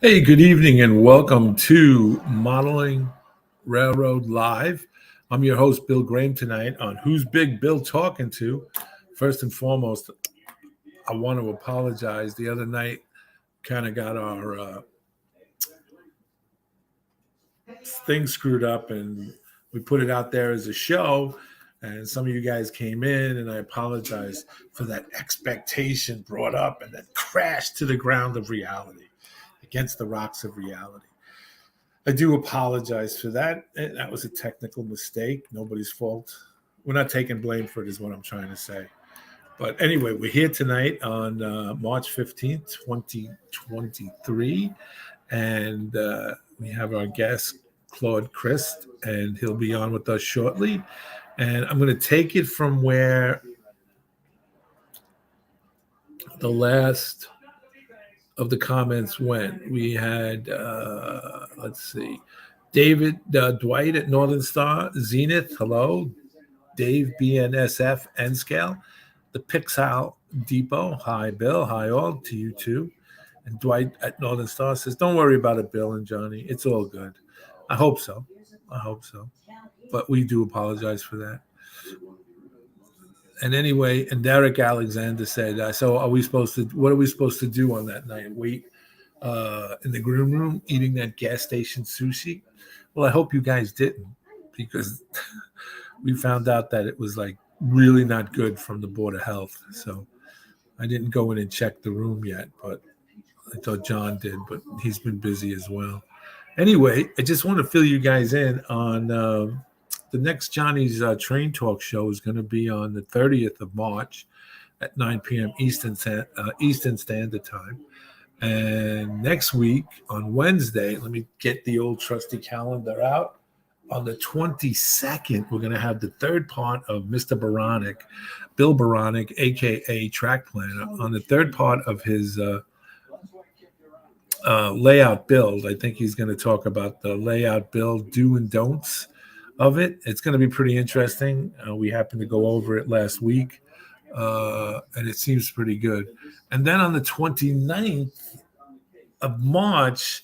Hey, good evening and welcome to Modeling Railroad Live. I'm your host, Bill Graham, tonight on Who's Big Bill Talking To. First and foremost, I want to apologize. The other night, kind of got our thing screwed up and we put it out there as a show. And some of you guys came in, and I apologize for that expectation brought up and then crashed to the ground of reality, against the rocks of reality. I do apologize for that. That was a technical mistake. Nobody's fault. We're not taking blame for it, is what I'm trying to say. But anyway, we're here tonight on March 15th, 2023. And we have our guest, Claude Christ, and he'll be on with us shortly. And I'm going to take it from where the last of the comments went. We had, let's see, David Dwight at Northern Star, Zenith, hello. Dave BNSF, N-Scale, the Pixel Depot, hi Bill, hi all, to you too. And Dwight at Northern Star says, don't worry about it, Bill and Johnny. It's all good. I hope so. But we do apologize for that. And anyway, and Derek Alexander said, so what are we supposed to do on that night? Wait in the green room eating that gas station sushi? Well, I hope you guys didn't, because we found out that it was like really not good from the Board of Health. So I didn't go in and check the room yet, but I thought John did, but he's been busy as well. Anyway, I just want to fill you guys in on the next Johnny's Train Talk show is going to be on the 30th of March at 9 p.m. Eastern Standard Time. And next week on Wednesday, let me get the old trusty calendar out. On the 22nd, we're going to have the third part of Mr. Baronic, Bill Baronic, a.k.a. Track Planner, on the third part of his layout build. I think he's going to talk about the layout build, do and don'ts of it. It's going to be pretty interesting. We happened to go over it last week, and it seems pretty good. And then on the 29th of March,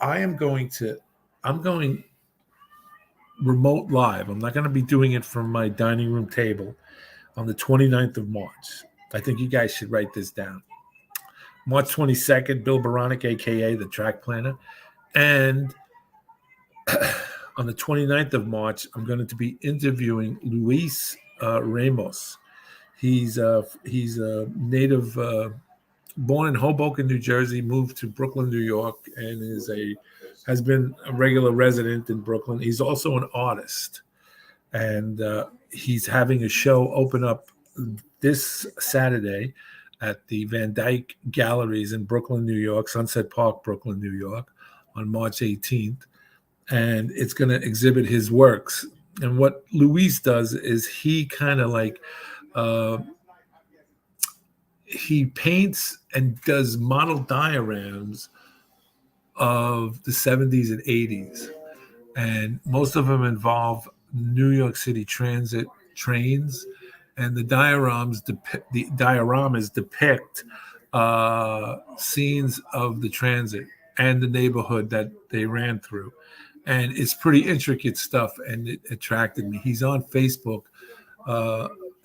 I'm going remote live. I'm not going to be doing it from my dining room table on the 29th of March. I think you guys should write this down. March 22nd, Bill Baronic, a.k.a. the Track Planner. And on the 29th of March, I'm going to be interviewing Luis Ramos. He's a native, born in Hoboken, New Jersey, moved to Brooklyn, New York, and has been a regular resident in Brooklyn. He's also an artist, and he's having a show open up this Saturday at the Van Dyke Galleries in Brooklyn, New York, Sunset Park, Brooklyn, New York, on March 18th. And it's going to exhibit his works. And what Luis does is he kind of like, he paints and does model diagrams of the 70s and 80s. And most of them involve New York City Transit trains. And the dioramas depict scenes of the transit and the neighborhood that they ran through. And it's pretty intricate stuff, and it attracted me. He's on Facebook.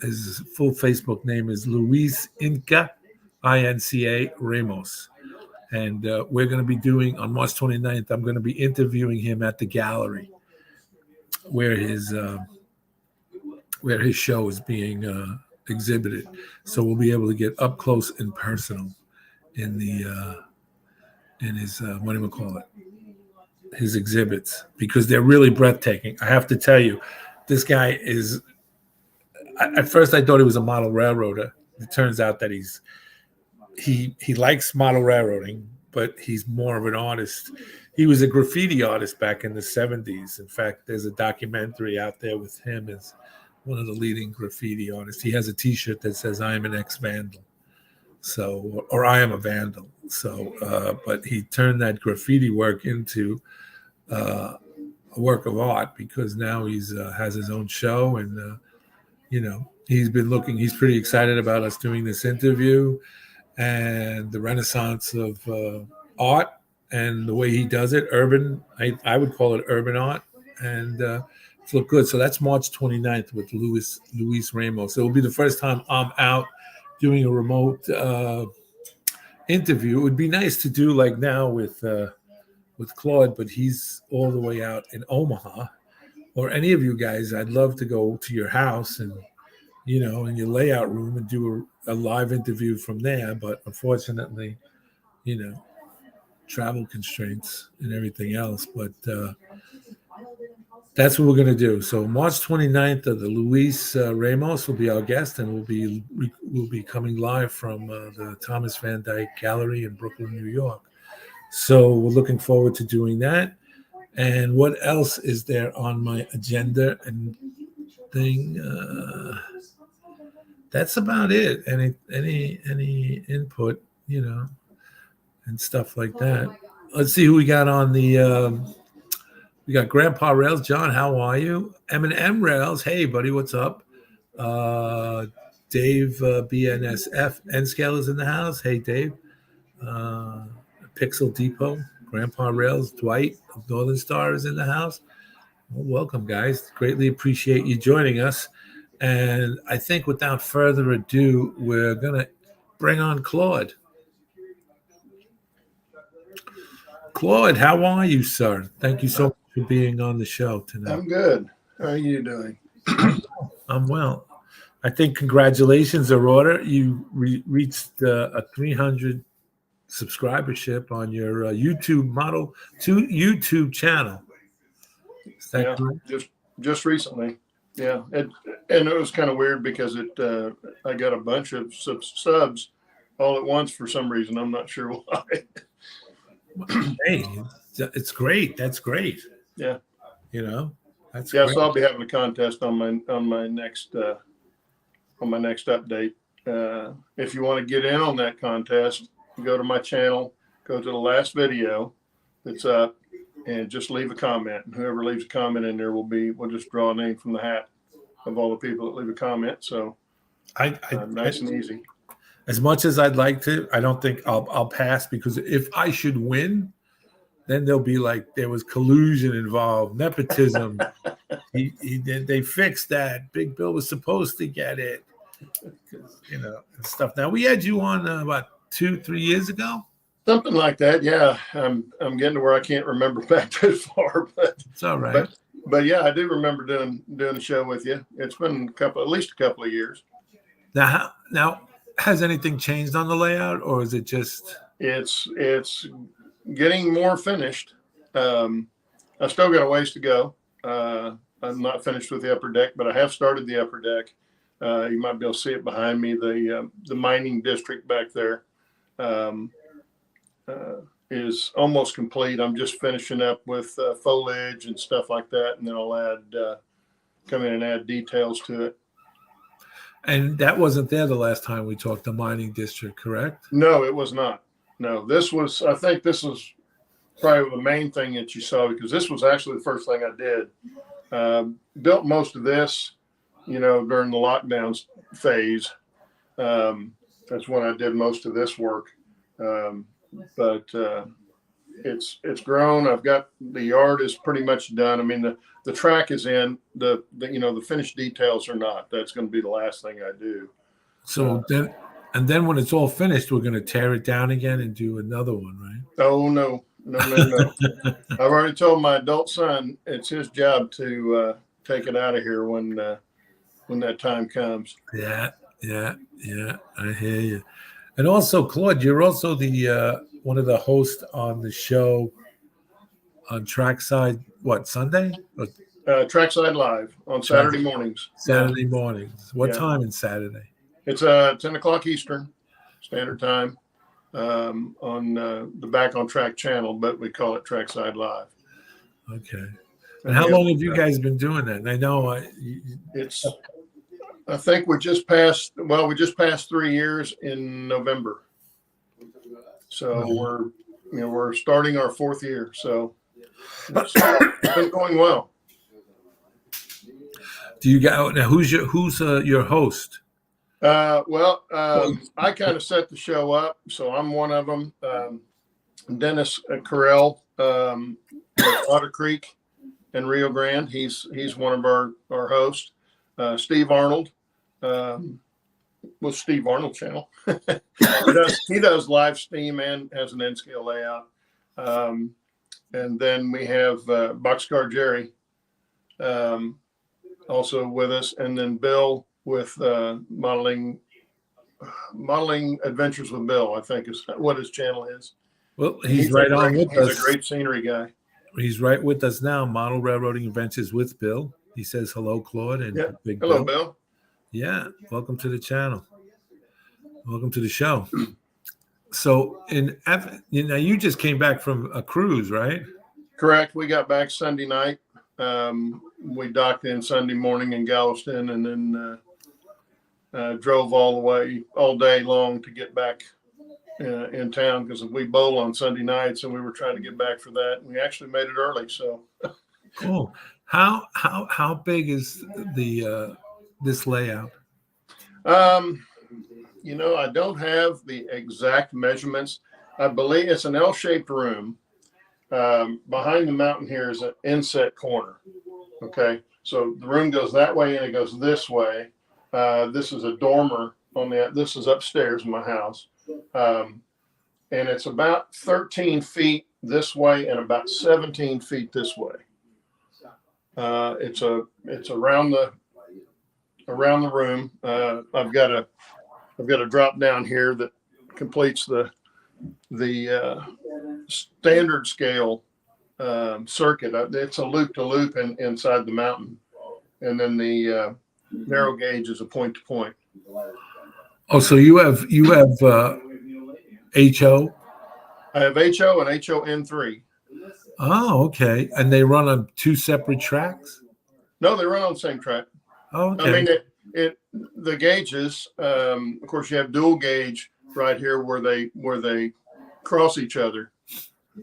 His full Facebook name is Luis Inca, I-N-C-A, Ramos. And we're going to be doing, on March 29th, I'm going to be interviewing him at the gallery where his show is being exhibited. So we'll be able to get up close and personal in his his exhibits, because they're really breathtaking. I have to tell you, this guy is, at first I thought he was a model railroader. It turns out that he likes model railroading, but he's more of an artist. He was a graffiti artist back in the 70s. In fact, there's a documentary out there with him as one of the leading graffiti artists. He has a T-shirt that says, I am an ex-vandal. So, or I am a vandal. So, but he turned that graffiti work into a work of art, because now he's has his own show, and he's pretty excited about us doing this interview and the renaissance of art and the way he does it, urban. I would call it urban art, and it's look good. So that's March 29th with Luis Ramos. It will be the first time I'm out doing a remote interview. It would be nice to do like now with Claude, but he's all the way out in Omaha. Or any of you guys, I'd love to go to your house and in your layout room and do a live interview from there. But unfortunately, travel constraints and everything else. But that's what we're going to do. So March 29th, the Luis Ramos will be our guest, and we'll be coming live from the Thomas Van Dyke Gallery in Brooklyn, New York. So we're looking forward to doing that. And what else is there on my agenda and thing? That's about it. Any input, and stuff like that. Let's see who we got on the. We got Grandpa Rails. John, how are you? M&M Rails. Hey, buddy, what's up? Dave BNSF. N-Scale is in the house. Hey, Dave. Pixel Depot. Grandpa Rails. Dwight of Northern Star is in the house. Well, welcome, guys. Greatly appreciate you joining us. And I think without further ado, we're going to bring on Claude. Claude, how are you, sir? Thank you so much for being on the show tonight. I'm good. How are you doing? I'm well. I think congratulations are order. You reached a 300 subscribership on your YouTube channel. Is that correct? Just recently. Yeah, and it was kind of weird because I got a bunch of subs all at once for some reason. I'm not sure why. Hey, it's great. That's great. Yeah, that's yeah. great. So I'll be having a contest on my next update. If you want to get in on that contest, go to my channel, go to the last video that's up, and just leave a comment. And whoever leaves a comment in there we'll just draw a name from the hat of all the people that leave a comment. So nice and easy. As much as I'd like to, I don't think I'll pass, because if I should win, then they'll be like there was collusion involved, nepotism. They fixed that. Big Bill was supposed to get it, and stuff. Now we had you on about 2-3 years ago. Something like that, yeah. I'm getting to where I can't remember back too far, but it's all right. But yeah, I do remember doing a show with you. It's been at least a couple of years. Now, has anything changed on the layout, or is it just? It's getting more finished. I still got a ways to go. I'm not finished with the upper deck, but I have started the upper deck. You might be able to see it behind me. The mining district back there. Is almost complete. I'm just finishing up with foliage and stuff like that, and then I'll come in and add details to it. And that wasn't there the last time we talked, the mining district, correct? No, it was not. No, I think this was probably the main thing that you saw, because this was actually the first thing I did. Built most of this, during the lockdown phase. That's when I did most of this work. But it's grown. I've got the yard is pretty much done. I mean, the track is in. The finished details are not. That's going to be the last thing I do. So then when it's all finished, we're going to tear it down again and do another one, right? Oh no. I've already told my adult son it's his job to take it out of here when that time comes. Yeah. I hear you. And also, Claude, you're also the one of the hosts on the show on Trackside. What, Sunday? Trackside Live on Saturday mornings. Saturday mornings. What time on Saturday? It's 10 o'clock Eastern Standard Time on the Back on Track channel, but we call it Trackside Live. Okay. And how long have you guys been doing that? And I know I think we just passed 3 years in November. So we're starting our 4th year. So it's been going well. Do you guys now? Who's your host? I kind of set the show up, so I'm one of them. Dennis Carell, Otter Creek in Rio Grande. He's one of our hosts. Steve Arnold, with Steve Arnold channel. he does live stream and has an N-scale layout. And then we have Boxcar Jerry also with us, and then Bill with modeling adventures with Bill, I think is what his channel is. Well, he's right on with us. He's a great scenery guy. He's right with us now. Model Railroading Adventures with Bill. He says hello, Claude, and Big Hello, Bill. Yeah, welcome to the channel. Welcome to the show. So, you just came back from a cruise, right? Correct. We got back Sunday night. We docked in Sunday morning in Galveston, and then drove all day long to get back in town, because we bowl on Sunday nights, and we were trying to get back for that. We actually made it early. So cool. How big is the this layout? I don't have the exact measurements. I believe it's an L-shaped room. Behind the mountain here is an inset corner. Okay, so the room goes that way and it goes this way. This is a dormer this is upstairs in my house. And it's about 13 feet this way and about 17 feet this way. It's around the room. I've got a drop down here that completes the standard scale circuit. It's a loop to loop inside the mountain, and then the narrow gauge is a point to point. Oh, so you have HO? I have HO and HON3. Oh, okay. And they run on two separate tracks? No, they run on the same track. Oh, okay. I mean, the gauges. Of course, you have dual gauge right here where they cross each other.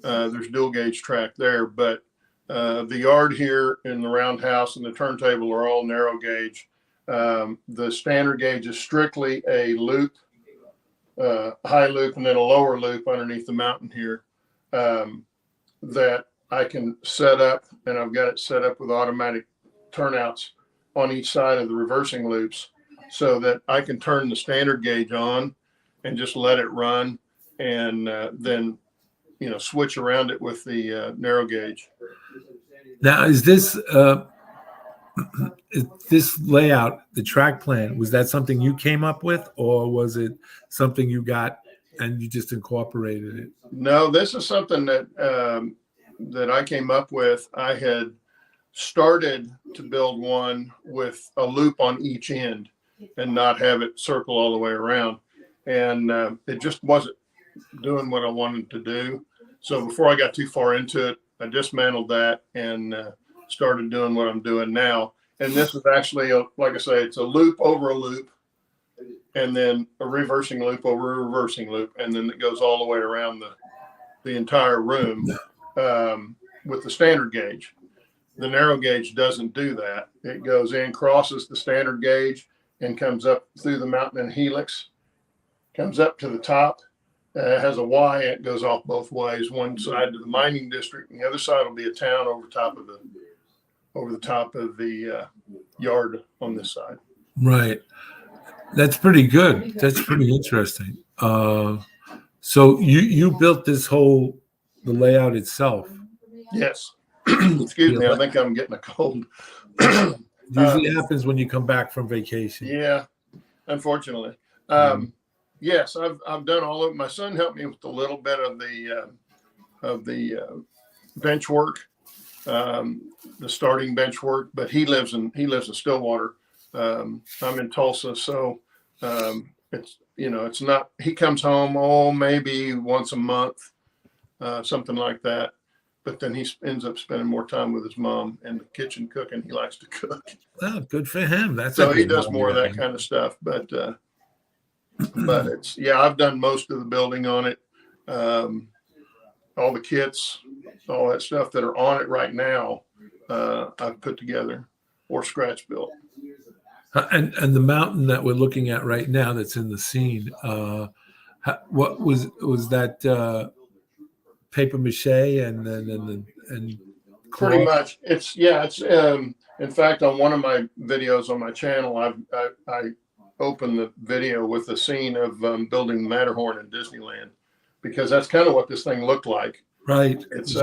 There's dual gauge track there, but the yard here in the roundhouse and the turntable are all narrow gauge. The standard gauge is strictly a loop, high loop, and then a lower loop underneath the mountain here that I can set up, and I've got it set up with automatic turnouts on each side of the reversing loops, so that I can turn the standard gauge on and just let it run, and then switch around it with the narrow gauge. Now, is this layout, the track plan, was that something you came up with, or was it something you got and you just incorporated it? No, this is something that I came up with. I had started to build one with a loop on each end and not have it circle all the way around, and it just wasn't doing what I wanted to do. So before I got too far into it, I dismantled that and started doing what I'm doing now. And this is actually, like I say, it's a loop over a loop, and then a reversing loop over a reversing loop, and then it goes all the way around the entire room with the standard gauge. The narrow gauge doesn't do that. It goes in, crosses the standard gauge, and comes up through the mountain in helix, comes up to the top. Has a Y. It goes off both ways. One side to the mining district, and the other side will be a town over the top of the yard on this side. Right. That's pretty good. That's pretty interesting. So you built the layout itself? Yes. Excuse me. I think I'm getting a cold. Usually happens when you come back from vacation. Yeah, unfortunately. Yes, I've done all of it. My son helped me with a little bit of the bench work, the starting bench work. But he lives in Stillwater. I'm in Tulsa, so it's not. He comes home maybe once a month, something like that. But then he ends up spending more time with his mom in the kitchen cooking. He likes to cook. Oh, good for him. So he does more of that kind of stuff. But I've done most of the building on it. All the kits, all that stuff that are on it right now, I've put together or scratch built. And the mountain that we're looking at right now that's in the scene, what was that paper mache and Pretty cloth. much. It's in fact, on one of my videos on my channel, I open the video with a scene of building Matterhorn in Disneyland, because that's kind of what this thing looked like. Right. It's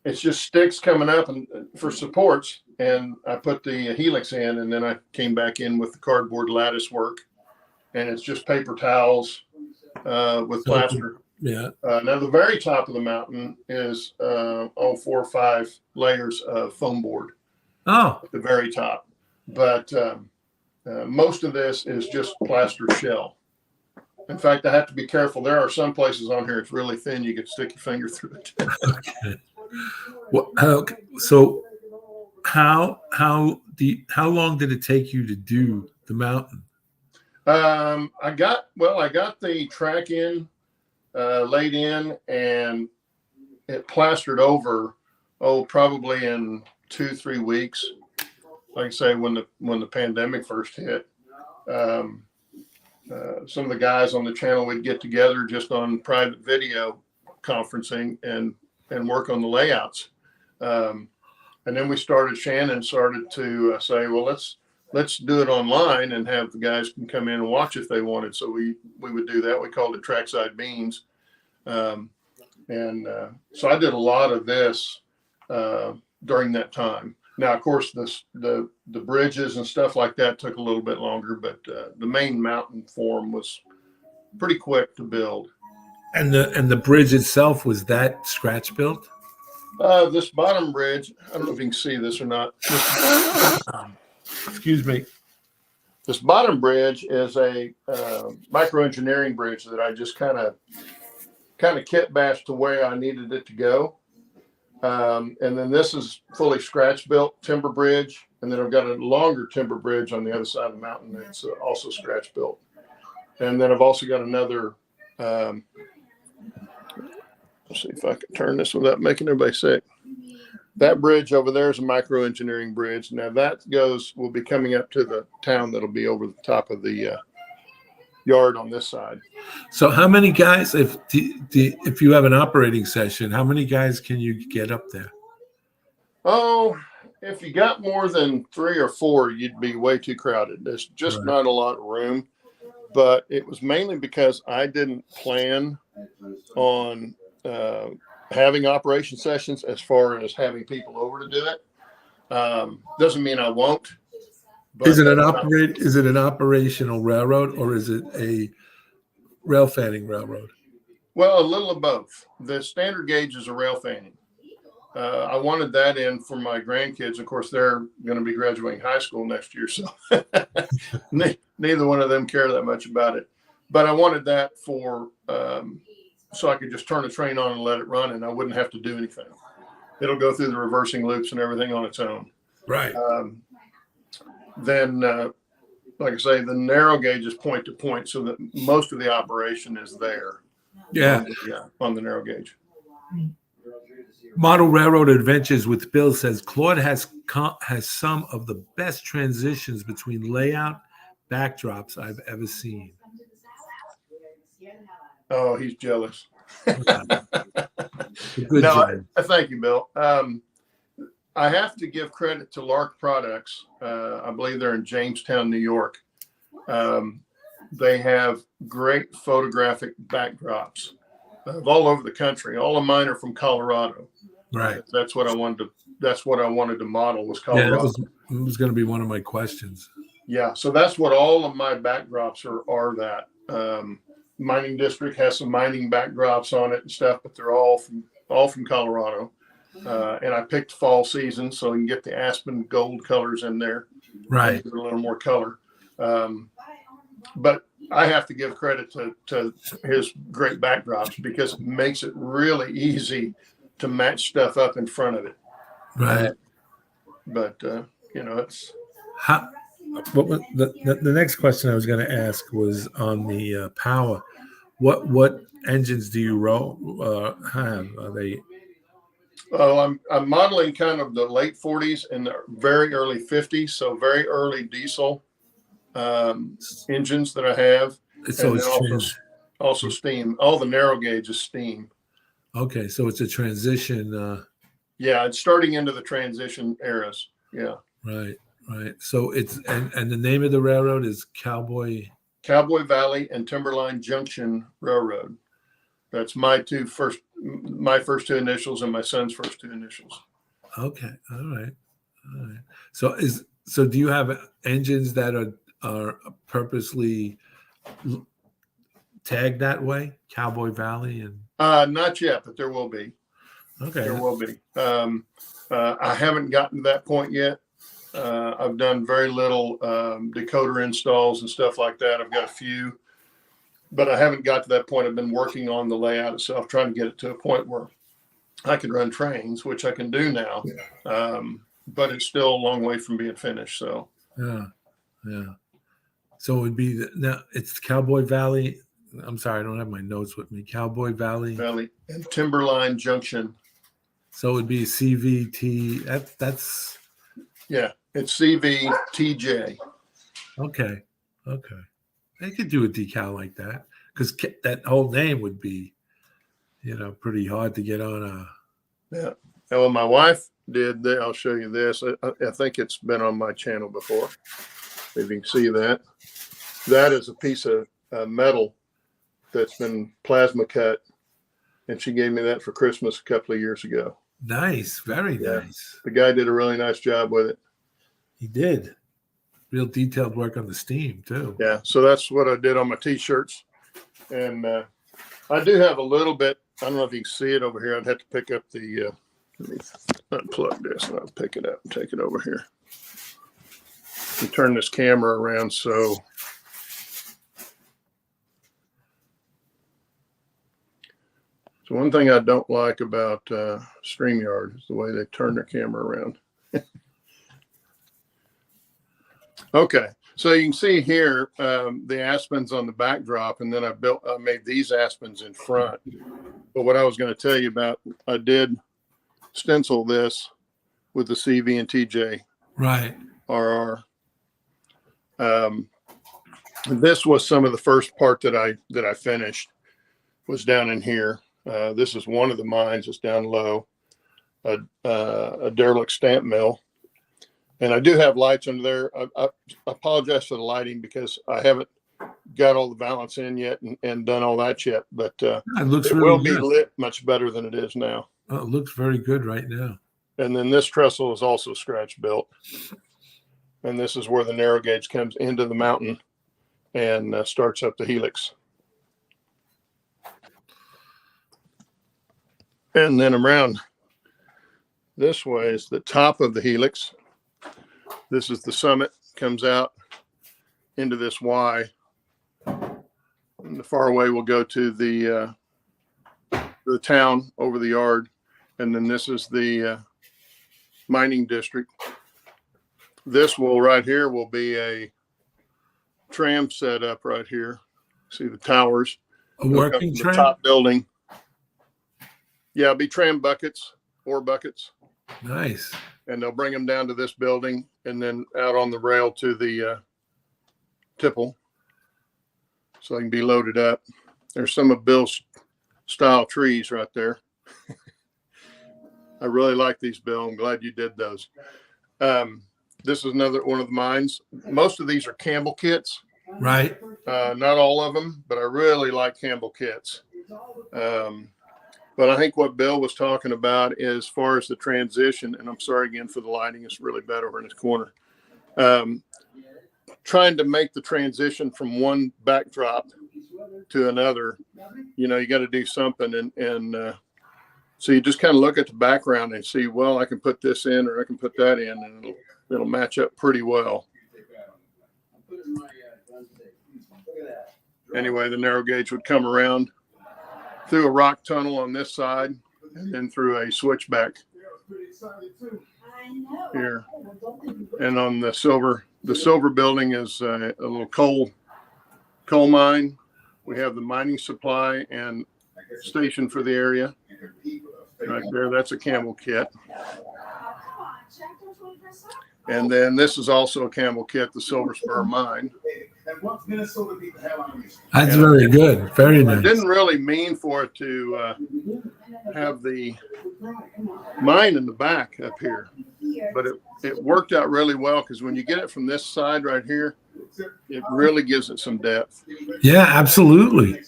it's just sticks coming up and for supports, and I put the helix in, and then I came back in with the cardboard lattice work, and it's just paper towels with plaster. Yeah. Now the very top of the mountain is 4 or 5 layers of foam board. Oh, At the very top, but most of this is just plaster shell. In fact, I have to be careful. There are some places on here it's really thin; you could stick your finger through it. okay. Well, so how long did it take you to do the mountain? I got the track in, laid in, and it plastered over. Oh, probably in 2-3 weeks. Like I say, when the pandemic first hit, some of the guys on the channel would get together just on private video conferencing and work on the layouts. And then Shannon started to say, well, let's do it online and have the guys can come in and watch if they wanted. So we would do that. We called it Trackside Beans. So I did a lot of this during that time. Now, of course, the bridges and stuff like that took a little bit longer, but the main mountain form was pretty quick to build. And the bridge itself, was that scratch built? This bottom bridge, I don't know if you can see this or not. Excuse me. This bottom bridge is a micro engineering bridge that I just kind of kit bashed to where I needed it to go. And then this is fully scratch built timber bridge. And then I've got a longer timber bridge on the other side of the mountain that's also scratch built. And then I've also got another, let's see if I can turn this without making everybody sick. That bridge over there is a micro engineering bridge. Now that will be coming up to the town that'll be over the top of the yard on this side. So how many guys, if you have an operating session, how many guys can you get up there? Oh, if you got more than 3 or 4, you'd be way too crowded. There's just not a lot of room. But it was mainly because I didn't plan on having operation sessions as far as having people over to do it. Doesn't mean I won't. Is it an operational railroad, or is it a rail fanning railroad? Well, a little of both. The standard gauge is a rail fanning. I wanted that in for my grandkids. Of course, they're going to be graduating high school next year, so neither one of them care that much about it. But I wanted that for so I could just turn the train on and let it run, and I wouldn't have to do anything. It'll go through the reversing loops and everything on its own. Right. Then, like I say, the narrow gauge is point to point, so that most of the operation is there. Yeah. On the narrow gauge. Model Railroad Adventures with Bill says Claude has some of the best transitions between layout backdrops I've ever seen. Oh, he's jealous. Good job. Thank you, Bill. I have to give credit to Lark Products. I believe they're in Jamestown, New York. They have great photographic backdrops all over the country. All of mine are from Colorado. Right. That's what I wanted to model was Colorado. Yeah, that was going to be one of my questions. Yeah, so that's what all of my backdrops are that. Mining District has some mining backdrops on it and stuff, but they're all from Colorado. And I picked fall season so you can get the aspen gold colors in there. Right. A little more color. But I have to give credit to his great backdrops because it makes it really easy to match stuff up in front of it. Right. It's what was the next question I was going to ask was on the power. What engines do you have? Are they? Well, I'm modeling kind of the late 40s and the very early 50s, so very early diesel engines that I have. It's always also steam. All the narrow gauge is steam. Okay, so it's a transition. Yeah, it's starting into the transition eras. Yeah. Right, right. So it's and the name of the railroad is Cowboy Valley and Timberline Junction Railroad. That's my first two initials and my son's first two initials. Okay, all right, all right. So do you have engines that are purposely tagged that way, Cowboy Valley and? Not yet, but there will be. Okay, There will be. I haven't gotten to that point yet. I've done very little decoder installs and stuff like that. I've got a few, but I haven't got to that point. I've been working on the layout itself, trying to get it to a point where I can run trains, which I can do now. But it's still a long way from being finished. So yeah. So it would be now it's Cowboy Valley. I'm sorry, I don't have my notes with me. Cowboy Valley and Timberline Junction. So it would be CVT. That's yeah. It's CVTJ. Okay. They could do a decal like that because that whole name would be, pretty hard to get on a. Yeah. And when my wife did that, I'll show you this. I think it's been on my channel before. If you can see that. That is a piece of metal that's been plasma cut. And she gave me that for Christmas a couple of years ago. Nice. Very nice. The guy did a really nice job with it. He did. Real detailed work on the steam, too. Yeah. So that's what I did on my T-shirts. And I do have a little bit. I don't know if you can see it over here. I'd have to pick up the, let me unplug this and I'll pick it up and take it over here. And turn this camera around so one thing I don't like about StreamYard is the way they turn their camera around. Okay, so you can see here the aspens on the backdrop, and then I made these aspens in front. But what I was going to tell you about, I did stencil this with the CV and TJ RR. This was some of the first part that I finished was down in here. This is one of the mines. It's down low, a derelict stamp mill. And I do have lights under there. I apologize for the lighting because I haven't got all the balance in yet and done all that yet. But it will be lit much better than it is now. Oh, it looks very good right now. And then this trestle is also scratch built. And this is where the narrow gauge comes into the mountain and starts up the helix. And then around this way is the top of the helix. This is the summit, comes out into this Y. And the far away will go to the town over the yard. And then this is the mining district. This right here will be a tram set up right here. See the towers. A working tram? The top building. Yeah, it'll be tram buckets, ore buckets. Nice. And they'll bring them down to this building and then out on the rail to the tipple so they can be loaded up. There's some of Bill's style trees right there. I really like these, Bill. I'm glad you did those. This is another one of the mines. Most of these are Campbell kits. Right. Not all of them, but I really like Campbell kits. But I think what Bill was talking about as far as the transition, and I'm sorry again for the lighting, it's really bad over in this corner. Trying to make the transition from one backdrop to another, you got to do something. And so you just kind of look at the background and see, well, I can put this in or I can put that in and it'll match up pretty well. Anyway, the narrow gauge would come around through a rock tunnel on this side and then through a switchback here. And on the silver building is a little coal mine. We have the mining supply and station for the area. Right there, that's a Campbell kit. And then this is also a Campbell kit, the Silver Spur mine. That's very good. Very I nice. didn't really mean for it to have the mine in the back up here, but it worked out really well because when you get it from this side right here, it really gives it some depth. Yeah, absolutely.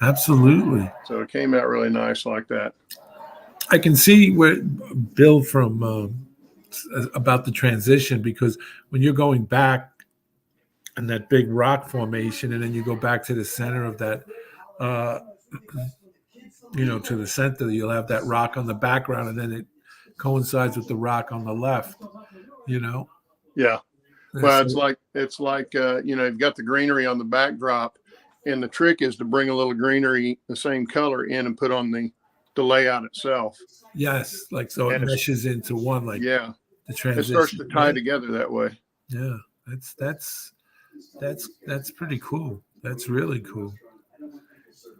Absolutely. So it came out really nice like that. I can see where Bill from about the transition, because when you're going back in that big rock formation and then you go back to the center of that, uh, to the center, you'll have that rock on the background and then it coincides with the rock on the left, you know? Yeah. And Well, so- it's like you've got the greenery on the backdrop, and the trick is to bring a little greenery, the same color, in and put on the layout itself. yes, like so it And meshes into one, like yeah, the it transition. starts to tie together that way. Yeah, that's pretty cool. That's really cool.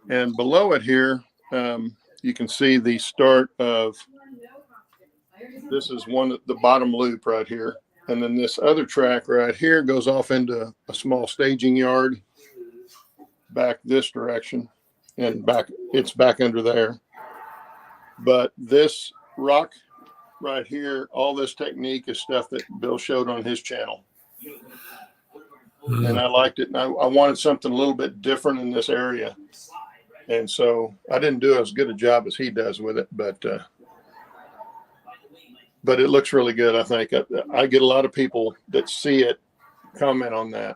And below it here, you can see the start of, this is the bottom loop right here. And then this other track right here goes off into a small staging yard back this direction, and it's back under there. But this rock right here, all this technique is stuff that Bill showed on his channel. And I liked it. And I wanted something a little bit different in this area. And so I didn't do as good a job as he does with it, but it looks really good. I think I get a lot of people that see it comment on that.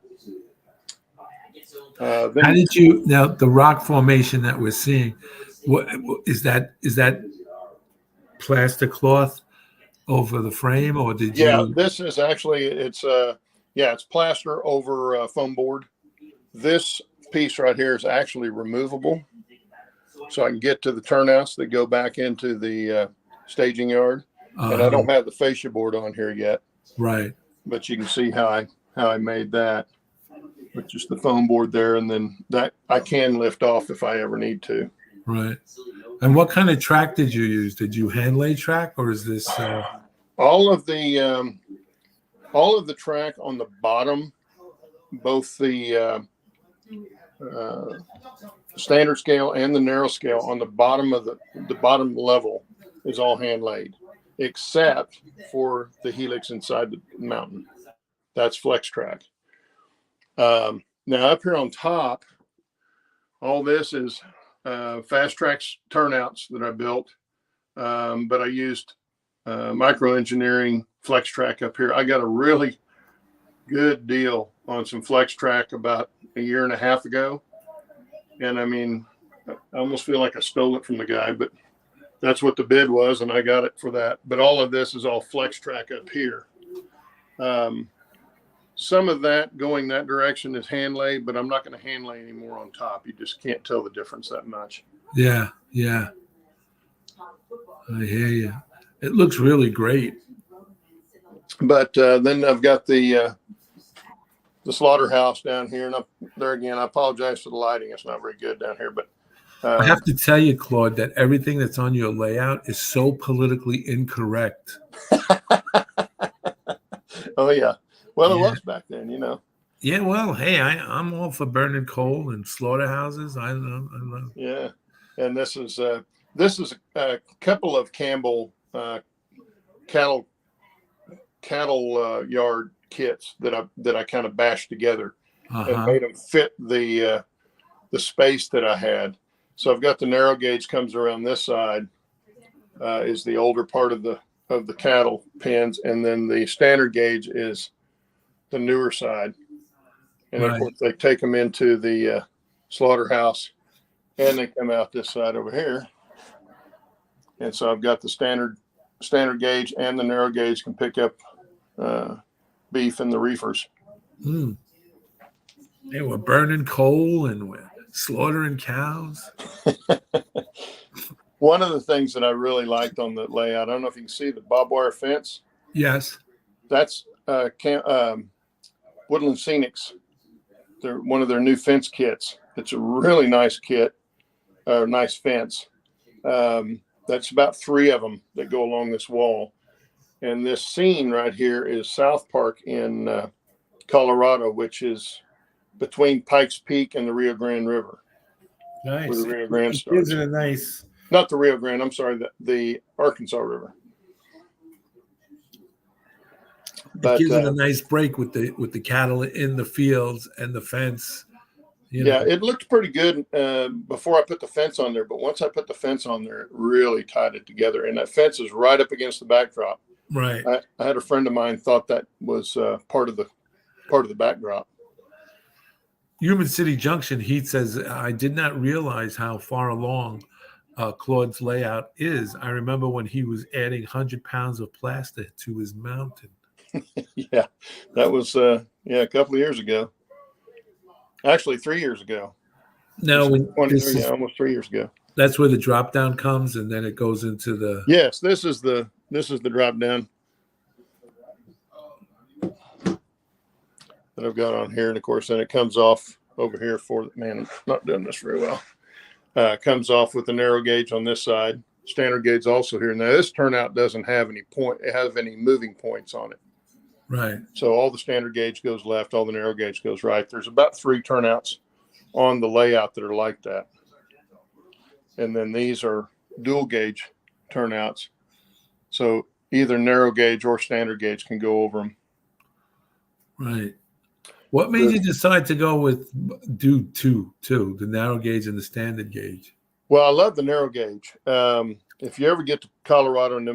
How did you, now the rock formation that we're seeing, what is that? Is that plaster cloth over the frame, or did you? This is actually, it's plaster over foam board. This piece right here is actually removable, so I can get to the turnouts that go back into the staging yard. And I don't have the fascia board on here yet. Right. But you can see how I made that with just the foam board there, and then that I can lift off if I ever need to. Right. And what kind of track did you use? Did you hand lay track, or is this all of the track on the bottom, both the standard scale and the narrow scale on the bottom of the bottom level is all hand laid, except for the helix inside the mountain. That's flex track. Now up here on top, all this is fast tracks turnouts that I built, but I used micro engineering flex track up here. I got a really good deal on some flex track about a year and a half ago, and I mean, I almost feel like I stole it from the guy, but that's what the bid was, and I got it for that. But all of this is all flex track up here. Some of that going that direction is hand laid, but I'm not going to hand lay anymore on top. You just can't tell the difference that much. Yeah. I hear you. It looks really great. But then I've got the slaughterhouse down here, and up there again, I apologize for the lighting. It's not very good down here, but I have to tell you, Claude, that everything that's on your layout is so politically incorrect. Oh yeah. Well, it was back then, Yeah, well, hey, I'm all for burning coal and slaughterhouses. I love. Yeah, and this is a couple of Campbell cattle yard kits that I kind of bashed together and made them fit the space that I had. So I've got the narrow gauge comes around this side, is the older part of the cattle pens, and then the standard gauge is the newer side. And of course they take them into the slaughterhouse, and they come out this side over here. And so I've got the standard gauge and the narrow gauge can pick up beef in the reefers. They were burning coal and we're slaughtering cows. One of the things that I really liked on the layout, I don't know if you can see the barbed wire fence. Yes. That's Woodland Scenics. They're one of their new fence kits. It's a really nice kit, nice fence. That's about 3 of them that go along this wall. And this scene right here is South Park in Colorado, which is between Pikes Peak and the Rio Grande River, Nice. where the Rio Grande It starts. gives it a nice. Not the Rio Grande. I'm sorry, the Arkansas River. It gives it a nice break with the cattle in the fields and the fence. Yeah, it looked pretty good before I put the fence on there, but once I put the fence on there, it really tied it together. And that fence is right up against the backdrop. Right. I had a friend of mine thought that was part of the backdrop. Human City Junction, Heath says, I did not realize how far along Claude's layout is. I remember when he was adding 100 pounds of plaster to his mountain. Yeah, that was a couple of years ago. Actually, 3 years ago. No, almost 3 years ago. That's where the drop down comes, and then it goes into the. Yes, this is the drop down that I've got on here, and of course, then it comes off over here for man. I'm not doing this very well. Comes off with the narrow gauge on this side. Standard gauge also here. Now this turnout doesn't have any moving points on it. Right. So all the standard gauge goes left, all the narrow gauge goes right. There's about 3 turnouts on the layout that are like that. And then these are dual gauge turnouts. So either narrow gauge or standard gauge can go over them. Right. What made you decide to go with two, the narrow gauge and the standard gauge? Well, I love the narrow gauge. If you ever get to Colorado and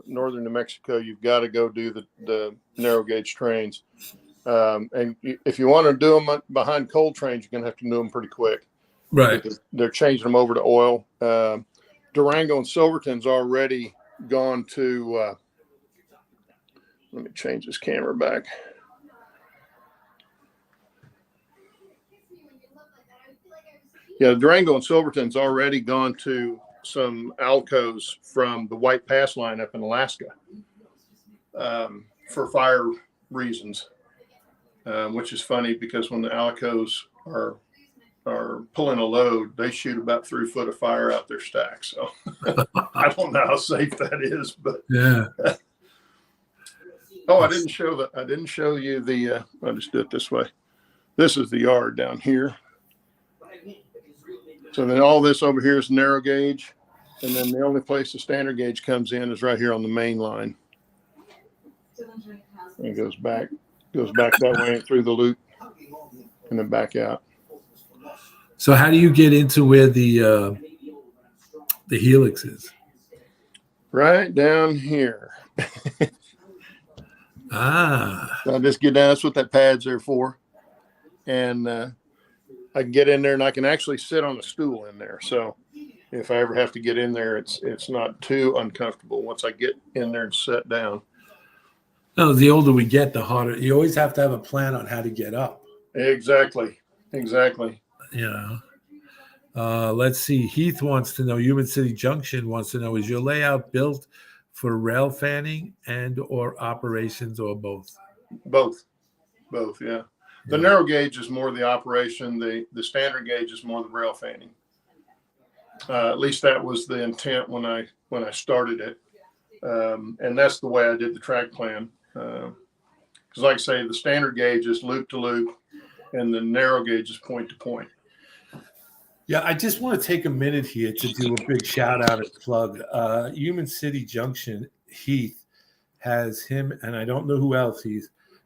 northern New Mexico, you've got to go do the narrow gauge trains. And if you want to do them behind cold trains, you're going to have to do them pretty quick. Right. Because they're changing them over to oil. Durango and Silverton's already gone to let me change this camera back. Yeah, Durango and Silverton's already gone to some Alcos from the White Pass line up in Alaska for fire reasons, which is funny because when the Alcos are pulling a load, they shoot about 3 foot of fire out their stack. So I don't know how safe that is, but yeah. Oh, I didn't show you the. I'll just do it this way. This is the yard down here. So then all this over here is narrow gauge, and then the only place the standard gauge comes in is right here on the main line. And it goes back that way through the loop, and then back out. So how do you get into where the helix is? Right down here. So I just get down. That's what that pad's there for, and I can get in there, and I can actually sit on a stool in there. So if I ever have to get in there, it's not too uncomfortable once I get in there and sit down. No, the older we get, the harder. You always have to have a plan on how to get up. Exactly. You know. Let's see. Heath wants to know. Human City Junction wants to know: is your layout built for rail fanning and or operations, or both? Both. Yeah. The narrow gauge is more the operation. The standard gauge is more the rail fanning. At least that was the intent when I started it, and that's the way I did the track plan. Because, like I say, the standard gauge is loop to loop, and the narrow gauge is point to point. Yeah, I just want to take a minute here to do a big shout out and plug. Human City Junction, Heath has him, and I don't know who else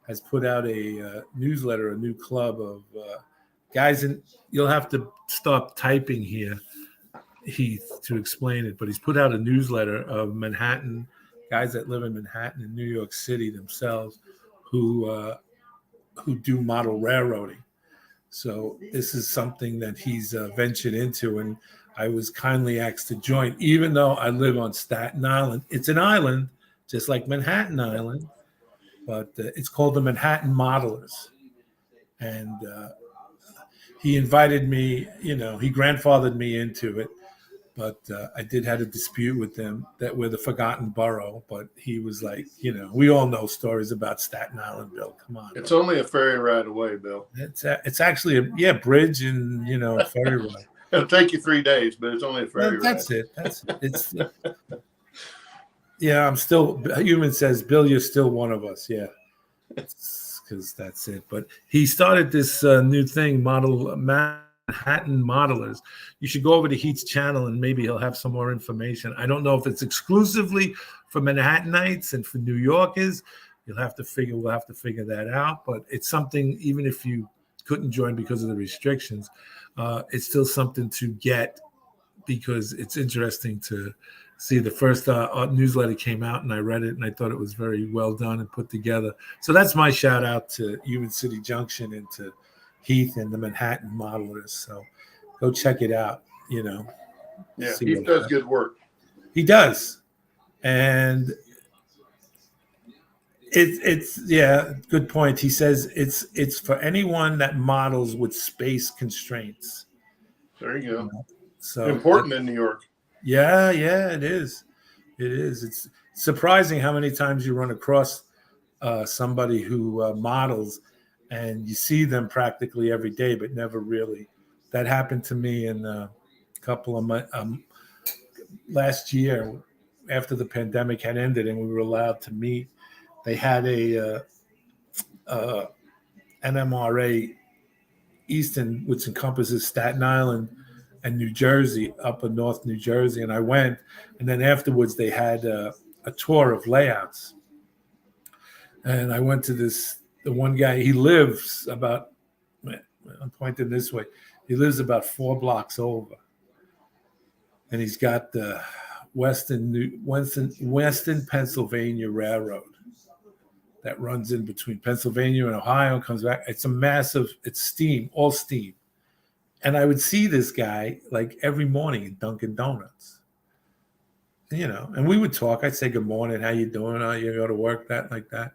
has put out a newsletter, a new club of guys, and you'll have to stop typing here, Heath, to explain it, but he's put out a newsletter of Manhattan, guys that live in Manhattan and New York City themselves who do model railroading. So this is something that he's ventured into, and I was kindly asked to join, even though I live on Staten Island. It's an island, just like Manhattan Island, but it's called the Manhattan Modelers. And he invited me, he grandfathered me into it, but I did have a dispute with them that we're the forgotten borough, but he was like, we all know stories about Staten Island, Bill. Come on. It's only a ferry ride away, Bill. It's actually a bridge and, ferry ride. It'll take you 3 days, but it's only a ferry ride. That's it. It's yeah, I'm still, Human says, Bill, you're still one of us. Yeah. It's because that's it. But he started this new thing, Manhattan Modelers. You should go over to Heath's channel and maybe he'll have some more information. I don't know if it's exclusively for Manhattanites and for New Yorkers. We'll have to figure that out. But it's something, even if you couldn't join because of the restrictions, it's still something to get, because it's interesting to see. The first newsletter came out and I read it and I thought it was very well done and put together. So that's my shout out to Human City Junction and to Heath and the Manhattan Modelers. So go check it out, Yeah, Heath does good work. He does. And it's good point. He says it's for anyone that models with space constraints. There you go. You know? So important in New York. Yeah, it is. It is. It's surprising how many times you run across somebody who models and you see them practically every day, but never really. That happened to me in a couple of last year after the pandemic had ended and we were allowed to meet. They had a NMRA Easton, which encompasses Staten Island and New Jersey, up in North New Jersey. And I went, and then afterwards they had a tour of layouts. And I went to the one guy, he lives about, I'm pointing this way, he lives about 4 blocks over. And he's got the Western Pennsylvania Railroad that runs in between Pennsylvania and Ohio and comes back. It's steam, all steam. And I would see this guy like every morning in Dunkin' Donuts, and we would talk. I'd say, good morning, how you doing? Oh, you go to work, that, like that.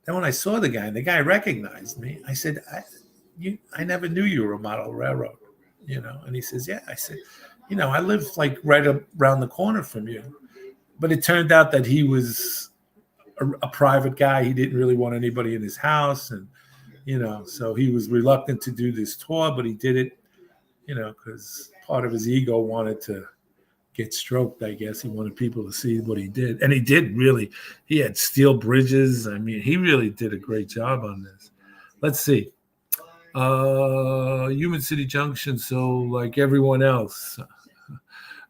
Then when I saw the guy and the guy recognized me, I said, I never knew you were a model railroad, and he says, yeah. I said, I live like right around the corner from you. But it turned out that he was a private guy. He didn't really want anybody in his house. And, so he was reluctant to do this tour, but he did it, because part of his ego wanted to get stroked, I guess. He wanted people to see what he did. And he did really. He had steel bridges. I mean, he really did a great job on this. Let's see. Human City Junction, so like everyone else.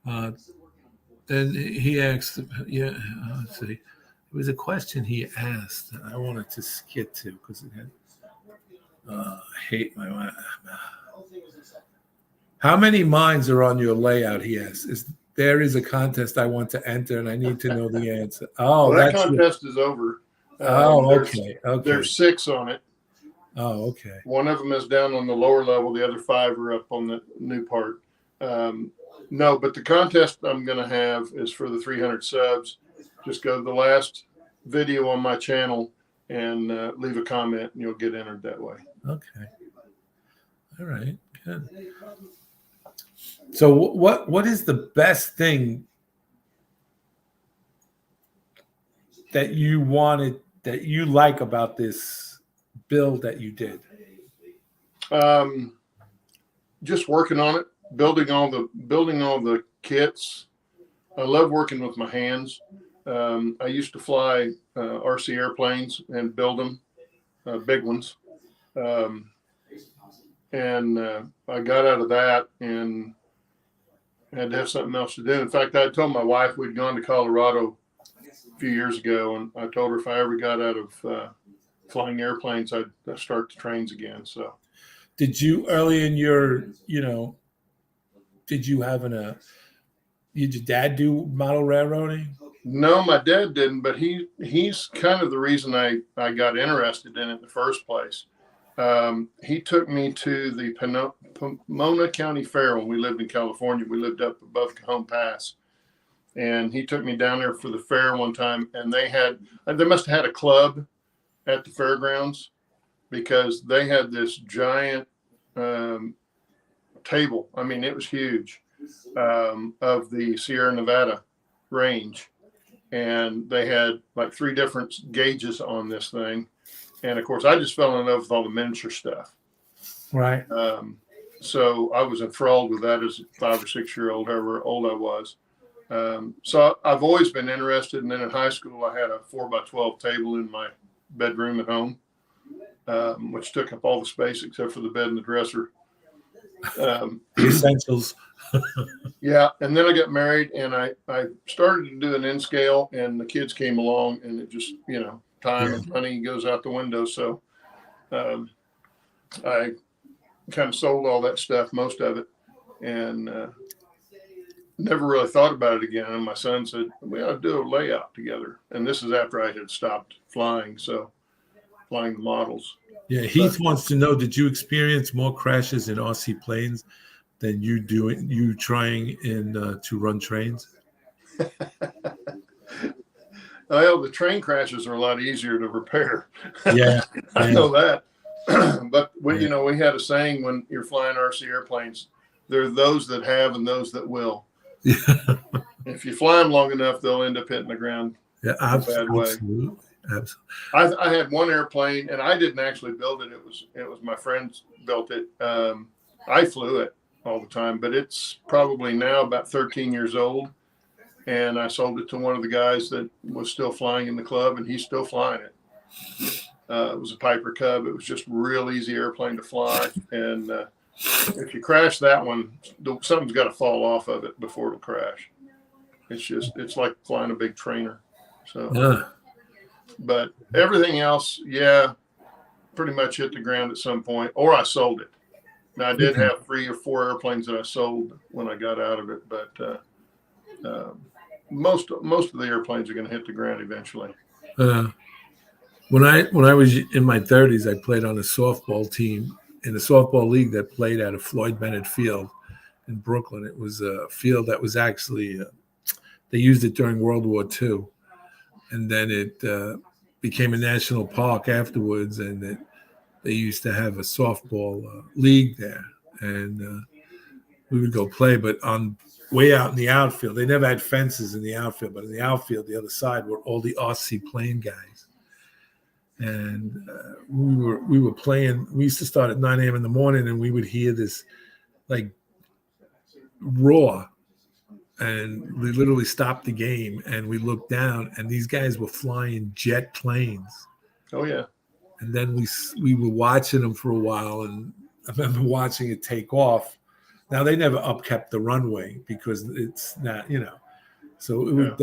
Then he asked, let's see. It was a question he asked that I wanted to get to because it had, I hate my mind. How many minds are on your layout? He asked. There is a contest I want to enter, and I need to know the answer. Oh, well, that contest is over. Okay. There's 6 on it. Oh, okay. One of them is down on the lower level. The other 5 are up on the new part. No, but the contest I'm going to have is for the 300 subs. Just go to the last video on my channel and leave a comment, and you'll get entered that way. Okay. All right. Good. So what is the best thing that you like about this build that you did? Just working on it, building all the kits. I love working with my hands. I used to fly RC airplanes and build them, big ones. And I got out of that and had to have something else to do. In fact, I told my wife we'd gone to Colorado a few years ago, and I told her if I ever got out of flying airplanes, I'd start the trains again. So, did you early in your, did your dad do model railroading? No, my dad didn't, but he's kind of the reason I got interested in it in the first place. He took me to the Pomona County Fair when we lived in California. We lived up above Cajon Pass, and he took me down there for the fair one time. And they must have had a club at the fairgrounds because they had this giant table. I mean, it was huge, of the Sierra Nevada range, and they had like 3 different gauges on this thing. And of course, I just fell in love with all the miniature stuff. Right. So I was enthralled with that as a 5 or 6 year old, however old I was. So I've always been interested. And then in high school, I had a 4x12 table in my bedroom at home. which took up all the space except for the bed and the dresser. The essentials. Yeah, and then I got married, and I started to do an in scale, and the kids came along, and it just time and money goes out the window. So I kind of sold all that stuff, most of it, and never really thought about it again. And my son said, we ought to do a layout together. And this is after I had stopped flying, so flying the models. Yeah, Heath wants to know, did you experience more crashes in RC planes than you trying to run trains? Well, the train crashes are a lot easier to repair. Yeah, I know that. But we had a saying when you're flying RC airplanes, there are those that have and those that will. Yeah. If you fly them long enough, they'll end up hitting the ground. Yeah, absolutely. I had one airplane, and I didn't actually build it. It was my friends built it. I flew it all the time, but it's probably now about 13 years old. And I sold it to one of the guys that was still flying in the club, and he's still flying it. It was a Piper Cub. It was just a real easy airplane to fly. And if you crash that one, something's got to fall off of it before it'll crash. It's like flying a big trainer. So, but everything else, pretty much hit the ground at some point, or I sold it. Now I did have 3 or 4 airplanes that I sold when I got out of it, but most of the airplanes are going to hit the ground eventually. When I was in my 30s, I played on a softball team in a softball league that played at a Floyd Bennett Field in Brooklyn. It was a field that was actually they used it during World War II, and then it became a national park afterwards, and they used to have a softball league there, and we would go play. But on way out in the outfield, they never had fences in the outfield, but in the outfield, the other side were all the RC plane guys, and we were playing. We used to start at 9 a.m. in the morning, and we would hear this like roar. And we literally stopped the game, and we looked down, and these guys were flying jet planes. Oh yeah. And then we were watching them for a while, and I remember watching it take off. Now they never upkept the runway because it's not, So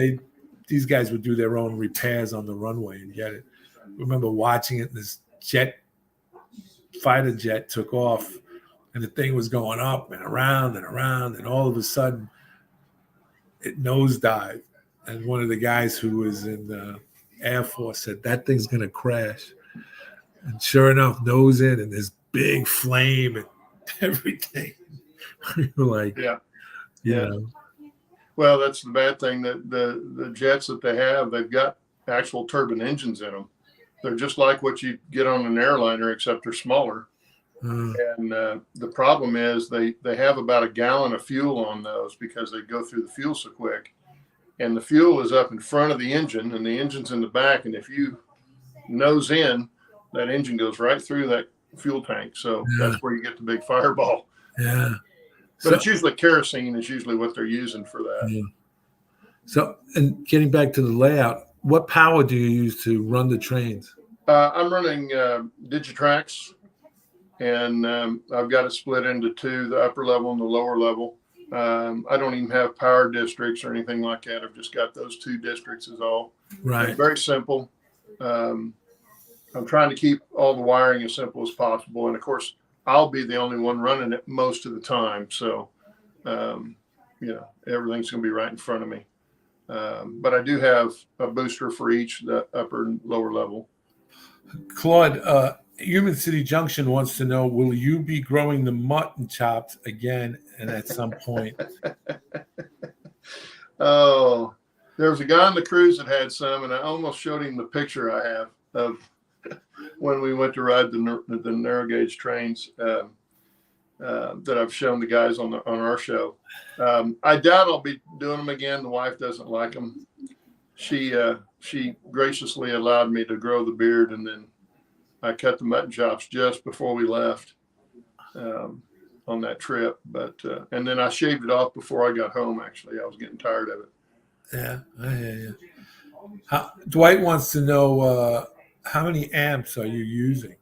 these guys would do their own repairs on the runway and get it. I remember watching it. And this fighter jet took off, and the thing was going up and around and around, and all of a sudden, it nosedived, and one of the guys who was in the Air Force said, that thing's going to crash. And sure enough, nose in, and this big flame and everything. We were like, yeah. Well, that's the bad thing, that the jets that they have, they've got actual turbine engines in them. They're just like what you get on an airliner, except they're smaller. And the problem is they have about a gallon of fuel on those because they go through the fuel so quick, and the fuel is up in front of the engine and the engine's in the back. And if you nose in, that engine goes right through that fuel tank. So that's where you get the big fireball. Yeah. But it's usually kerosene is usually what they're using for that. Yeah. So, and getting back to the layout, what power do you use to run the trains? I'm running Digitrax. And I've got it split into 2, the upper level and the lower level. I don't even have power districts or anything like that. I've just got those 2 districts is all. Right. It's very simple. I'm trying to keep all the wiring as simple as possible. And, of course, I'll be the only one running it most of the time. So, everything's going to be right in front of me. But I do have a booster for each, the upper and lower level. Claude, Human City Junction wants to know, will you be growing the mutton chops again and at some point? Oh, there was a guy on the cruise that had some, and I almost showed him the picture I have of when we went to ride the narrow gauge trains that I've shown the guys on our show. I doubt I'll be doing them again. The wife doesn't like them. She graciously allowed me to grow the beard, and then I cut the mutton chops just before we left on that trip. But and then I shaved it off before I got home. Actually, I was getting tired of it. Yeah, I hear you. Dwight wants to know how many amps are you using?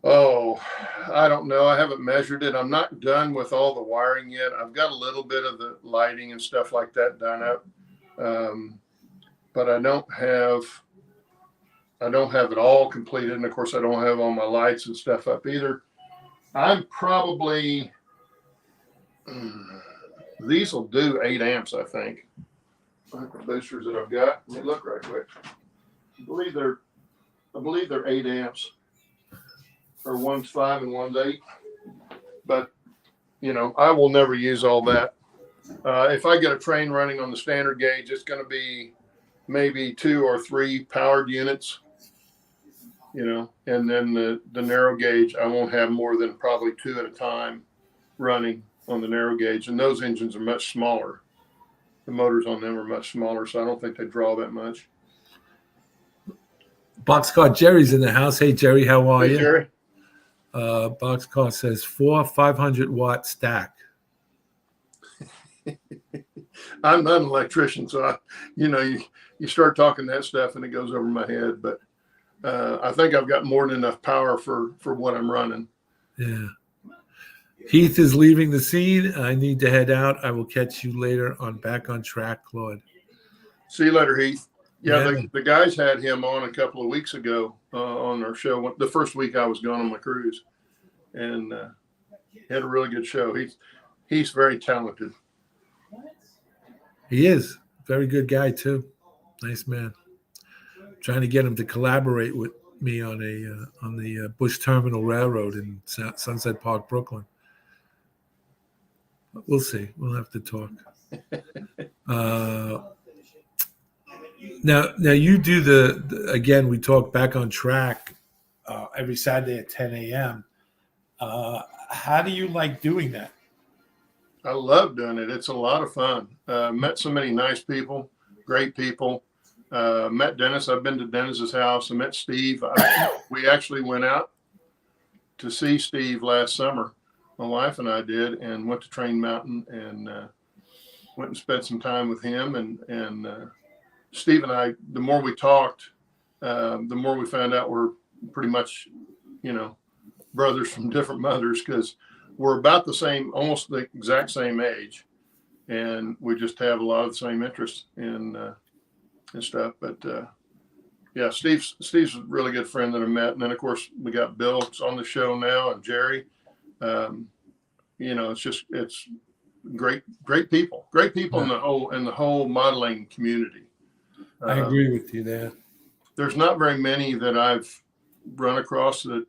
Oh, I don't know. I haven't measured it. I'm not done with all the wiring yet. I've got a little bit of the lighting and stuff like that done up, but I don't have it all completed, and of course, I don't have all my lights and stuff up either. I'm probably these will do 8 amps, I think. Like the boosters that I've got. Let me look right quick. I believe they're 8 amps, or one's 5 and one's 8. But I will never use all that. If I get a train running on the standard gauge, it's going to be maybe 2 or 3 powered units. And then the narrow gauge, I won't have more than probably 2 at a time running on the narrow gauge. And those engines are much smaller. The motors on them are much smaller, so I don't think they draw that much. Boxcar Jerry's in the house. Hey, Jerry, how are you? Jerry. Boxcar says 4 500-watt stack. I'm not an electrician, so you start talking that stuff and it goes over my head. But I think I've got more than enough power for what I'm running. Yeah. Heath is leaving the scene. I need to head out. I will catch you later on Back on Track, Claude. See you later, Heath. Yeah. The guys had him on a couple of weeks ago on our show. The first week I was gone on my cruise, and he had a really good show. He's very talented. He is. Very good guy, too. Nice man. Trying to get him to collaborate with me on the Bush Terminal Railroad in Sunset Park, Brooklyn. We'll see. We'll have to talk. Now you do again, we talk Back on Track every Saturday at 10 a.m. How do you like doing that? I love doing it. It's a lot of fun. Met so many nice people, great people. Met Dennis. I've been to Dennis's house. I met Steve. We actually went out to see Steve last summer. My wife and I did, and went to Train Mountain and went and spent some time with him. And Steve and I, the more we talked, the more we found out we're pretty much, brothers from different mothers, because we're about the same, almost the exact same age, and we just have a lot of the same interests and stuff. But yeah, Steve's a really good friend that I met, and then of course we got Bill on the show now, and Jerry. It's great people in the whole modeling community. I agree with you there. There's not very many that I've run across that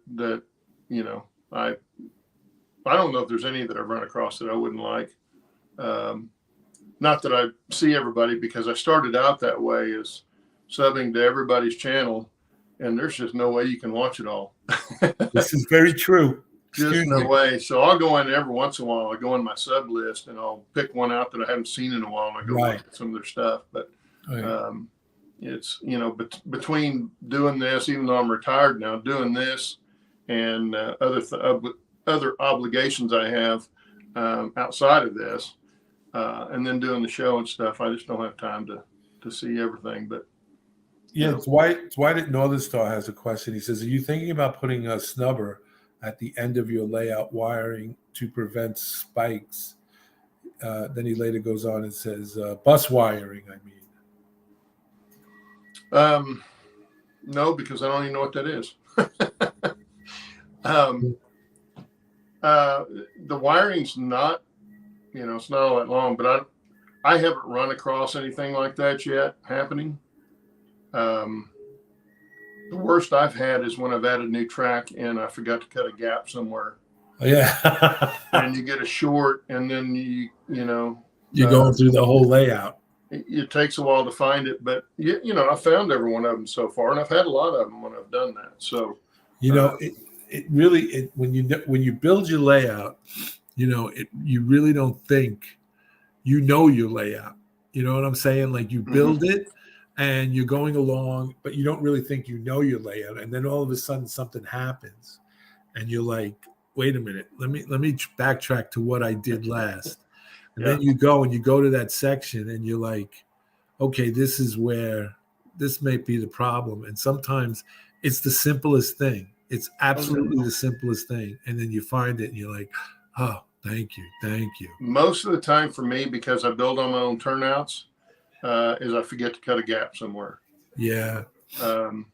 I don't know if there's any that I've run across that I wouldn't like. Not that I see everybody, because I started out that way, as subbing to everybody's channel, and there's just no way you can watch it all. This is very true. Just no way. So I'll go in every once in a while. I go in my sub list and I'll pick one out that I haven't seen in a while, and I go look at some of their stuff. But it's between doing this, even though I'm retired now, doing this and other obligations I have outside of this, and then doing the show and stuff, I just don't have time to see everything. But yeah, it's Dwight at Northern Star has a question. He says, "Are you thinking about putting a snubber at the end of your layout wiring to prevent spikes?" Then he later goes on and says, "Bus wiring, I mean." No, because I don't even know what that is. The wiring's not, it's not all that long, but I haven't run across anything like that yet happening. The worst I've had is when I've added new track and I forgot to cut a gap somewhere. Oh, yeah. And you get a short, and then you're going through the whole layout. It takes a while to find it, but I found every one of them so far, and I've had a lot of them when I've done that. So it really when you build your layout, you really don't think your layout. You know what I'm saying? Like, you build it and you're going along, but you don't really think your layout, and then all of a sudden something happens, and you're like, wait a minute, let me backtrack to what I did last. And then you go to that section and you're like, okay, this is where this may be the problem. And sometimes it's the simplest thing. It's absolutely the simplest thing. And then you find it and you're like, oh, thank you. Thank you. Most of the time for me, because I build on my own turnouts, is I forget to cut a gap somewhere. Yeah. And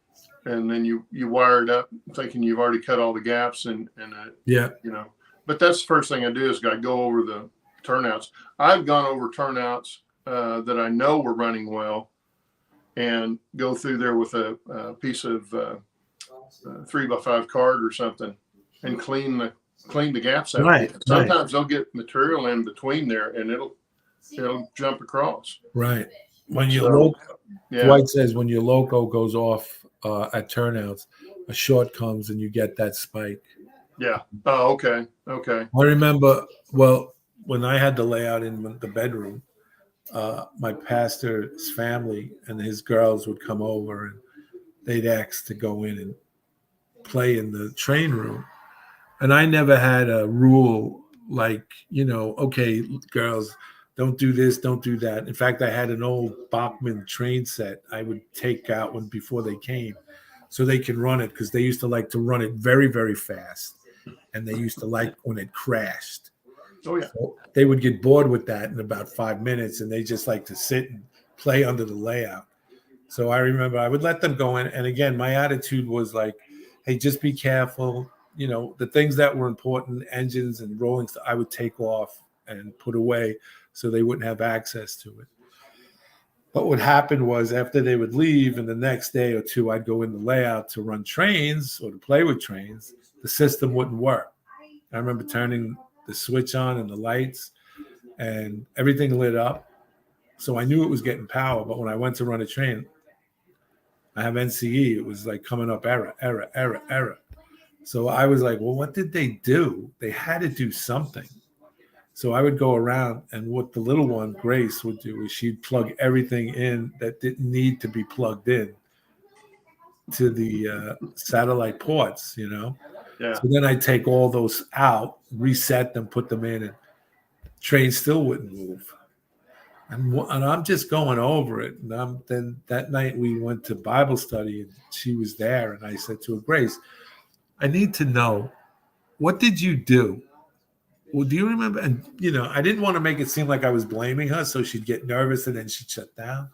then you wire it up thinking you've already cut all the gaps and Yeah. but that's the first thing I do is I go over the turnouts. I've gone over turnouts that I know were running well and go through there with a piece of 3x5 card or something and clean the gaps out. Right. Sometimes they'll get material in between there and it'll jump across. Right. When your Dwight says when your loco goes off at turnouts, a short comes and you get that spike. Yeah. Oh, okay. Okay. I remember, well, when I had the layout in the bedroom, my pastor's family and his girls would come over and they'd ask to go in and play in the train room. And I never had a rule like, okay, girls, don't do this, don't do that. In fact, I had an old Bachman train set I would take out before they came so they can run it because they used to like to run it very, very fast. And they used to like when it crashed. Oh, yeah. So they would get bored with that in about 5 minutes and they just like to sit and play under the layout. So I remember I would let them go in. And again, my attitude was like, hey, just be careful. The things that were important, engines and rolling stuff, I would take off and put away so they wouldn't have access to it. But what happened was after they would leave and the next day or two, I'd go in the layout to run trains or to play with trains, the system wouldn't work. I remember turning the switch on and the lights and everything lit up. So I knew it was getting power. But when I went to run a train, I have NCE. It was like coming up error. So I was like, well, what did they do? They had to do something. So I would go around and what the little one, Grace, would do is she'd plug everything in that didn't need to be plugged in to the satellite ports, Yeah. So then I'd take all those out, reset them, put them in, and trains still wouldn't move. And I'm just going over it. And then that night we went to Bible study and she was there. And I said to her, Grace, I need to know, what did you do? Well, do you remember? And, I didn't want to make it seem like I was blaming her. So she'd get nervous and then she'd shut down.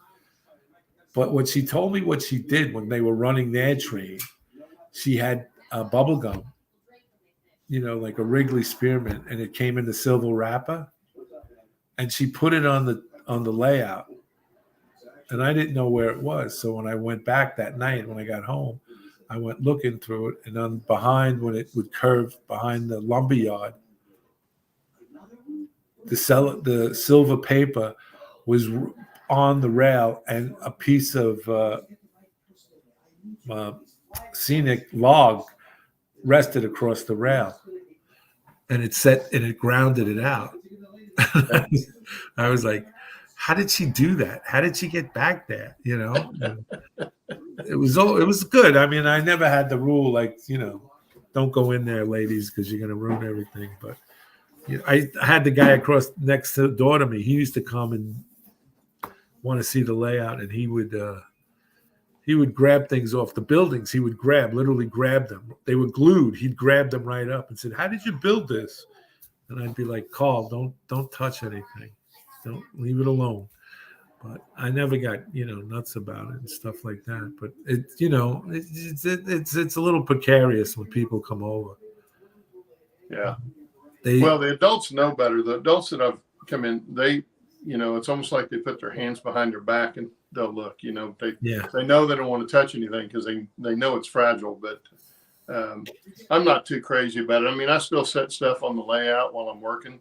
But when she told me what she did when they were running their train, she had a bubble gum, like a Wrigley spearmint, and it came in the silver wrapper. And she put it on the layout. And I didn't know where it was. So when I went back that night, when I got home, I went looking through it. And on behind, when it would curve behind the lumberyard, the silver paper was on the rail and a piece of scenic log rested across the rail. And it grounded it out. I was like, how did she do that? How did she get back there? It was good. I mean, I never had the rule like, don't go in there, ladies, because you're going to ruin everything. But I had the guy across next door to me. He used to come and want to see the layout, and he would grab things off the buildings. He would literally grab them. They were glued. He'd grab them right up and said, how did you build this? And I'd be like, Carl, don't touch anything. Don't leave it alone. But I never got, nuts about it and stuff like that. But it's a little precarious when people come over. Yeah. The adults know better. The adults that I've come in, they, it's almost like they put their hands behind their back and they'll look, they know they don't want to touch anything because they know it's fragile. But I'm not too crazy about it. I mean, I still set stuff on the layout while I'm working.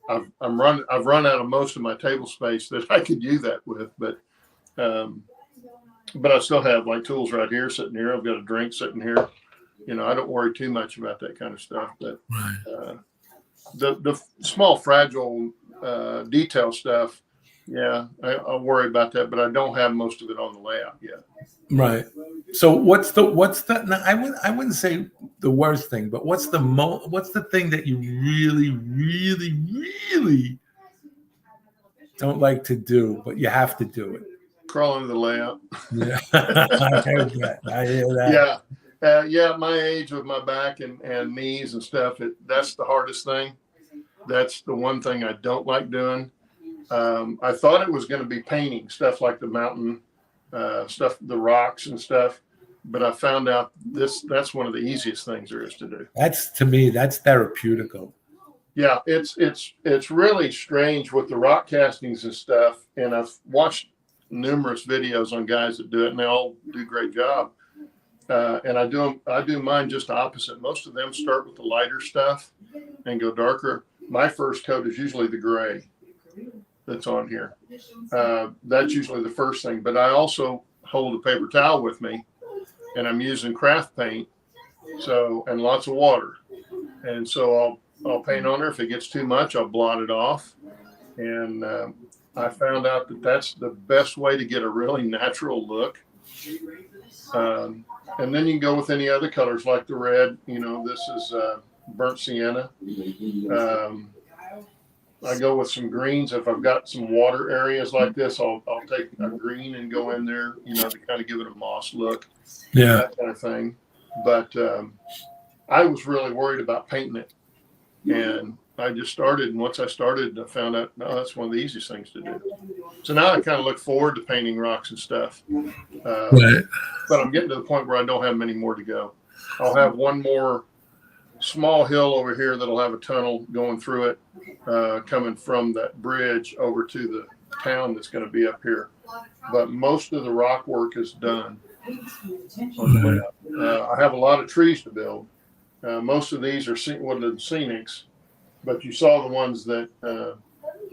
I've run out of most of my table space that I could use that with, but I still have like tools right here sitting here. I've got a drink sitting here. I don't worry too much about that kind of stuff. But the small fragile detail stuff, I worry about that, but I don't have most of it on the layout yet. Right. So what's the I wouldn't say the worst thing, but what's the thing that you really, really, really don't like to do, but you have to do it? Crawl into the layout. Yeah. I hear that. Yeah. Yeah, at my age with my back and knees and stuff, that's the hardest thing. That's the one thing I don't like doing. I thought it was going to be painting stuff like the mountain stuff, the rocks and stuff, but I found out that's one of the easiest things there is to do. That's, to me, that's therapeutical. Yeah, it's really strange with the rock castings and stuff, and I've watched numerous videos on guys that do it, and they all do a great job. And I do mine just opposite. Most of them start with the lighter stuff and go darker. My first coat is usually the gray that's on here. That's usually the first thing. But I also hold a paper towel with me, and I'm using craft paint, and lots of water. And so I'll paint on there. If it gets too much, I'll blot it off. And I found out that that's the best way to get a really natural look. And then you can go with any other colors like the red. This is burnt sienna. I go with some greens. If I've got some water areas like this, I'll take a green and go in there, to kind of give it a moss look. Yeah. That kind of thing. But I was really worried about painting it. And I just started. And once I started, I found out, no, that's one of the easiest things to do. So now I kind of look forward to painting rocks and stuff. Right. But I'm getting to the point where I don't have many more to go. I'll have one more small hill over here that'll have a tunnel going through it, coming from that bridge over to the town that's going to be up here. But most of the rock work is done on the way up. I have a lot of trees to build. Most of these are woodland scenics, but you saw the ones that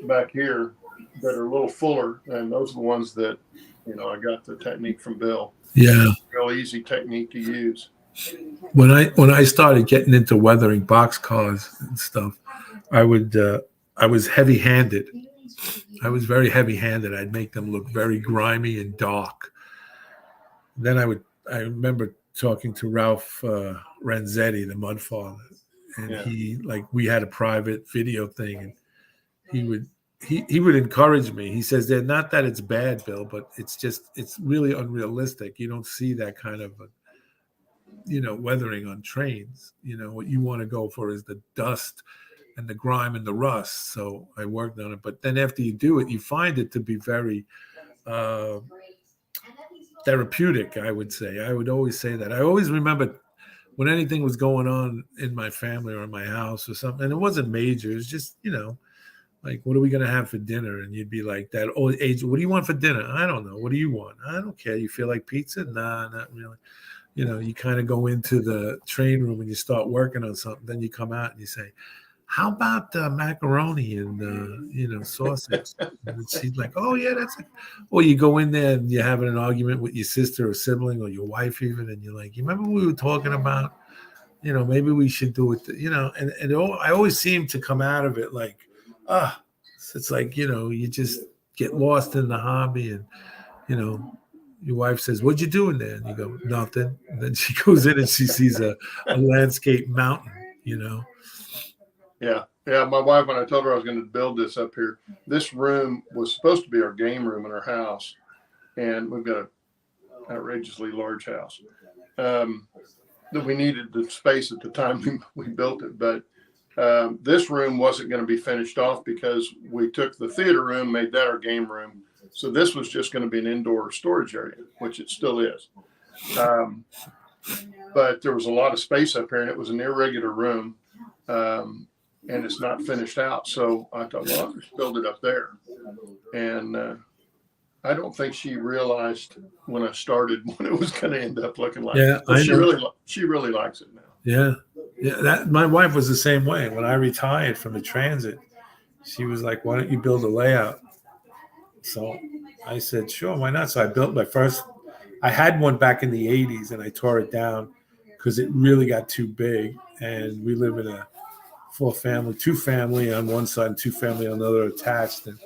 back here that are a little fuller, and those are the ones that I got the technique from Bill. Yeah. Real easy technique to use. When I started getting into weathering boxcars and stuff, I was heavy-handed. I was very heavy-handed. I'd make them look very grimy and dark. Then I remember talking to Ralph Renzetti, the Mudfather, and we had a private video thing, and he would encourage me. He says, "They're not that it's bad, Bill, but it's really unrealistic. You don't see that kind of weathering on trains. What you want to go for is the dust and the grime and the rust." So I worked on it. But then after you do it, you find it to be very therapeutic, I would say. I would always say that. I always remember when anything was going on in my family or in my house or something, and it wasn't major. It was just, like, what are we going to have for dinner? And you'd be like that old age, what do you want for dinner? I don't know. What do you want? I don't care. You feel like pizza? Nah, not really. You kind of go into the train room and you start working on something. Then you come out and you say, how about macaroni and, sausage? And she's like, oh, yeah, that's it. Or you go in there and you're having an argument with your sister or sibling or your wife even, and you're like, you remember we were talking about, maybe we should do it, I always seem to come out of it like, it's like, you just get lost in the hobby and, your wife says, what'd you do in there? And you go, nothing. And then she goes in and she sees a landscape mountain, Yeah. Yeah. My wife, when I told her I was going to build this up here, this room was supposed to be our game room in our house. And we've got an outrageously large house. That we needed the space at the time we built it. But this room wasn't going to be finished off because we took the theater room, made that our game room. So this was just going to be an indoor storage area, which it still is. But there was a lot of space up here, and it was an irregular room, and it's not finished out. So I thought, well, I'll just build it up there. And I don't think she realized when I started what it was going to end up looking like. Yeah, but she really likes it now. Yeah. Yeah, my wife was the same way. When I retired from the transit, she was like, why don't you build a layout? So I said, sure, why not? So I built I had one back in the 80s and I tore it down because it really got too big. And we live in a 2-family on one side and 2-family on the other attached. And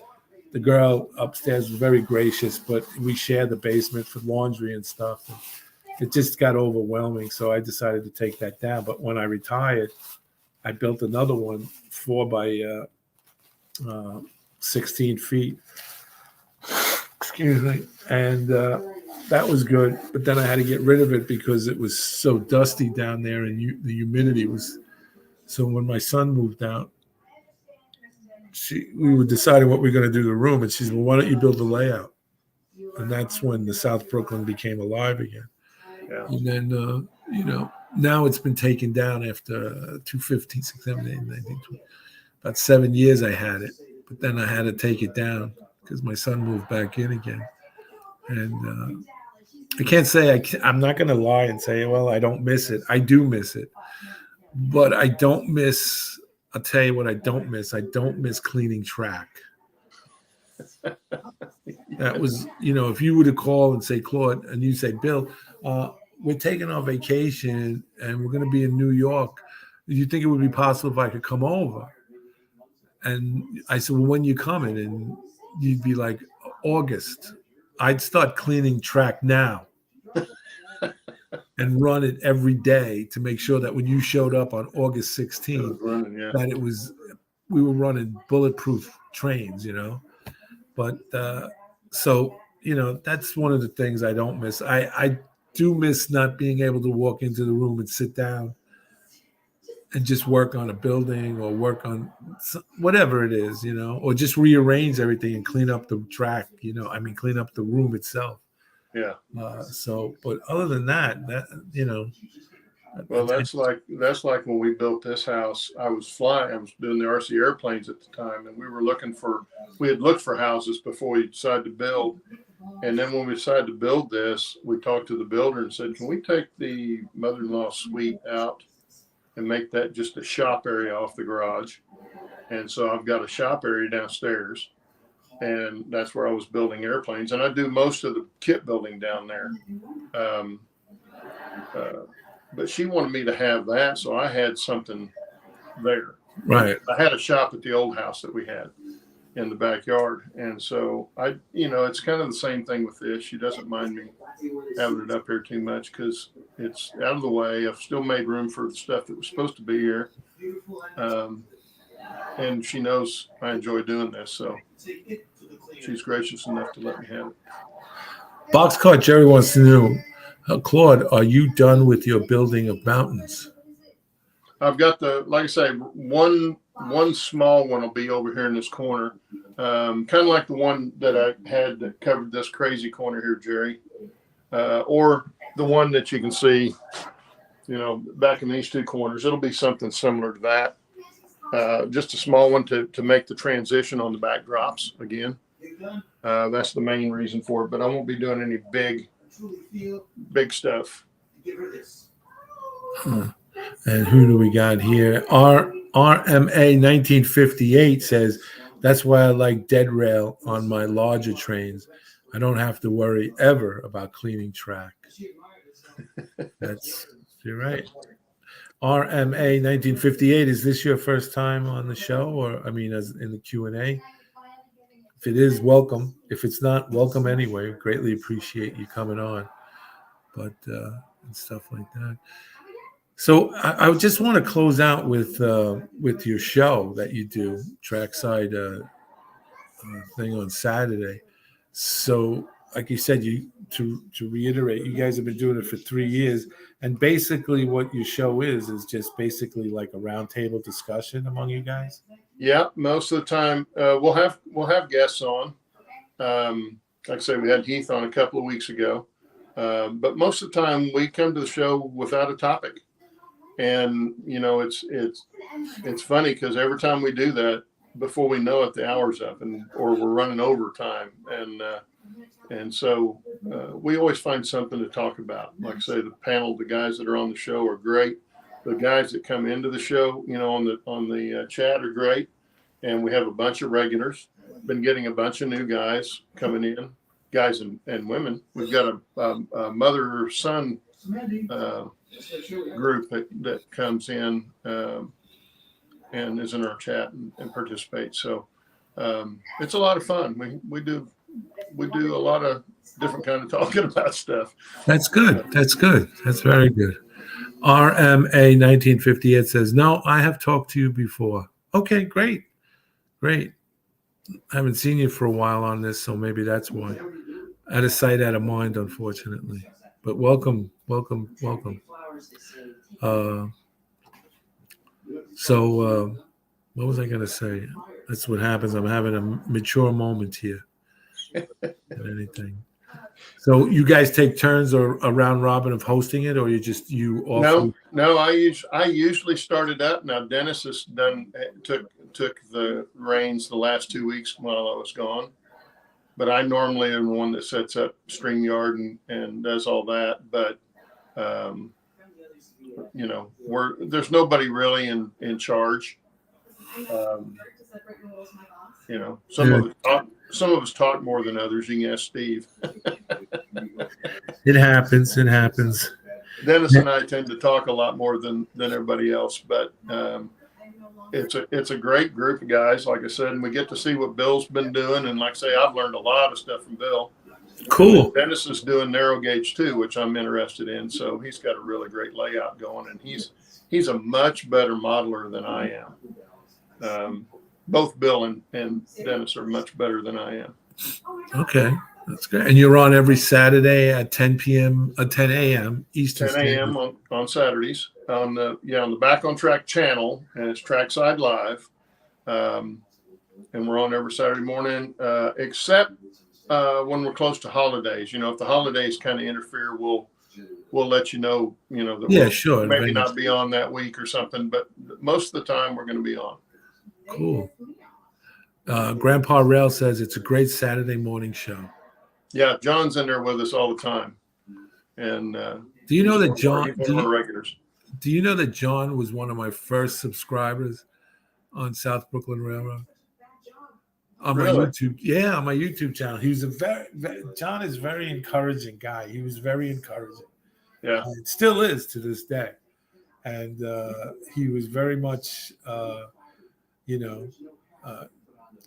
the girl upstairs was very gracious, but we shared the basement for laundry and stuff. And it just got overwhelming. So I decided to take that down. But when I retired, I built another one 4 by 16 feet. Excuse me. And that was good. But then I had to get rid of it because it was so dusty down there, and the humidity was. So when my son moved out, we were deciding what we were going to do to the room, and she said, "Well, why don't you build the layout?" And that's when the South Brooklyn became alive again. Yeah. And then, now it's been taken down after 215, 6, 7, 8, 19, 20. About 7 years I had it, but then I had to take it down because my son moved back in again. And I can't say I'm not going to lie and say, well, I don't miss it. I do miss it, but I don't miss. I'll tell you what I don't miss. I don't miss cleaning track. That was, if you were to call and say, Claude, and you say, Bill, we're taking our vacation and we're going to be in New York. Do you think it would be possible if I could come over? And I said, well, when you coming? And you'd be like, August. I'd start cleaning track now and run it every day to make sure that when you showed up on August 16th, that we were running bulletproof trains, But so, that's one of the things I don't miss. I do miss not being able to walk into the room and sit down and just work on a building or work on whatever it is, or just rearrange everything and clean up the track, clean up the room itself. Yeah. But other than that, Well, that's like when we built this house. I was doing the RC airplanes at the time, and we had looked for houses before we decided to build. And then when we decided to build this, we talked to the builder and said, can we take the mother-in-law suite out and make that just a shop area off the garage? And so I've got a shop area downstairs, and that's where I was building airplanes. And I do most of the kit building down there. But she wanted me to have that, so I had something there. Right. I had a shop at the old house that we had in the backyard, and so it's kind of the same thing with this. She doesn't mind me having it up here too much because it's out of the way. I've still made room for the stuff that was supposed to be here, and she knows I enjoy doing this, so she's gracious enough to let me have it. Boxcar Jerry wants to know, Claude, are you done with your building of mountains? I've got like I say, one small one will be over here in this corner, kind of like the one that I had that covered this crazy corner here, Jerry, or the one that you can see, back in these two corners. It'll be something similar to that, just a small one to make the transition on the backdrops again. That's the main reason for it, but I won't be doing any big stuff. And who do we got here? RMA 1958 says, that's why I like dead rail on my larger trains. I don't have to worry ever about cleaning track. You're right. RMA 1958, is this your first time on the show, or as in the Q&A? If it is, welcome. If it's not, welcome anyway. Greatly appreciate you coming on. But and stuff like that. So I just want to close out with your show that you do, Trackside thing on Saturday. So, like you said, to reiterate, you guys have been doing it for 3 years, and basically what your show is just basically like a roundtable discussion among you guys. Yeah, most of the time we'll have guests on. Like I say, we had Heath on a couple of weeks ago, but most of the time we come to the show without a topic. And it's funny because every time we do that, before we know it, the hour's up, or we're running over time, and so we always find something to talk about. Like I say, the panel, the guys that are on the show are great. The guys that come into the show, on the chat are great, and we have a bunch of regulars. Been getting a bunch of new guys coming in, guys and women. We've got a mother-son group that comes in and is in our chat and participates. So it's a lot of fun. We do a lot of different kind of talking about stuff. That's good. That's very good. RMA 1958 says, no, I have talked to you before. Okay, great. I haven't seen you for a while on this, so maybe that's why. Out of sight, out of mind, unfortunately. But welcome, welcome, welcome. Uh, what was I going to say? That's what happens. I'm having a mature moment here. Than anything. So you guys take turns or a round robin of hosting it, or you all No, three? no. I usually started up. Now Dennis has took the reins the last 2 weeks while I was gone. But I normally am the one that sets up StreamYard and does all that. But um, there's nobody really in charge. Um, some Yeah. of us talk more than others. You can ask Steve. It happens. It happens. Dennis and I tend to talk a lot more than everybody else, but it's a great group of guys, like I said, and we get to see what Bill's been doing. And like I say, I've learned a lot of stuff from Bill. Cool. Dennis is doing narrow gauge too, which I'm interested in. So he's got a really great layout going, and he's a much better modeler than I am. Both Bill and Dennis are much better than I am. Okay, that's great. And you're on every Saturday at 10 p.m. 10 a.m. Eastern 10 a.m. Standard. on Saturdays on the Back on Track channel, and it's Trackside Live. And we're on every Saturday morning, except when we're close to holidays. If the holidays kind of interfere, we'll let you know. That Yeah, we'll sure. maybe not be on that week or something, but most of the time we're going to be on. Cool. Grandpa Rail says it's a great Saturday morning show. Yeah, John's in there with us all the time. And do you know that John? Regulars. Do you know that John was one of my first subscribers on South Brooklyn Railroad? On my YouTube, on my YouTube channel. He was John is a very encouraging guy. He was very encouraging. Yeah, it still is to this day, and he was very much,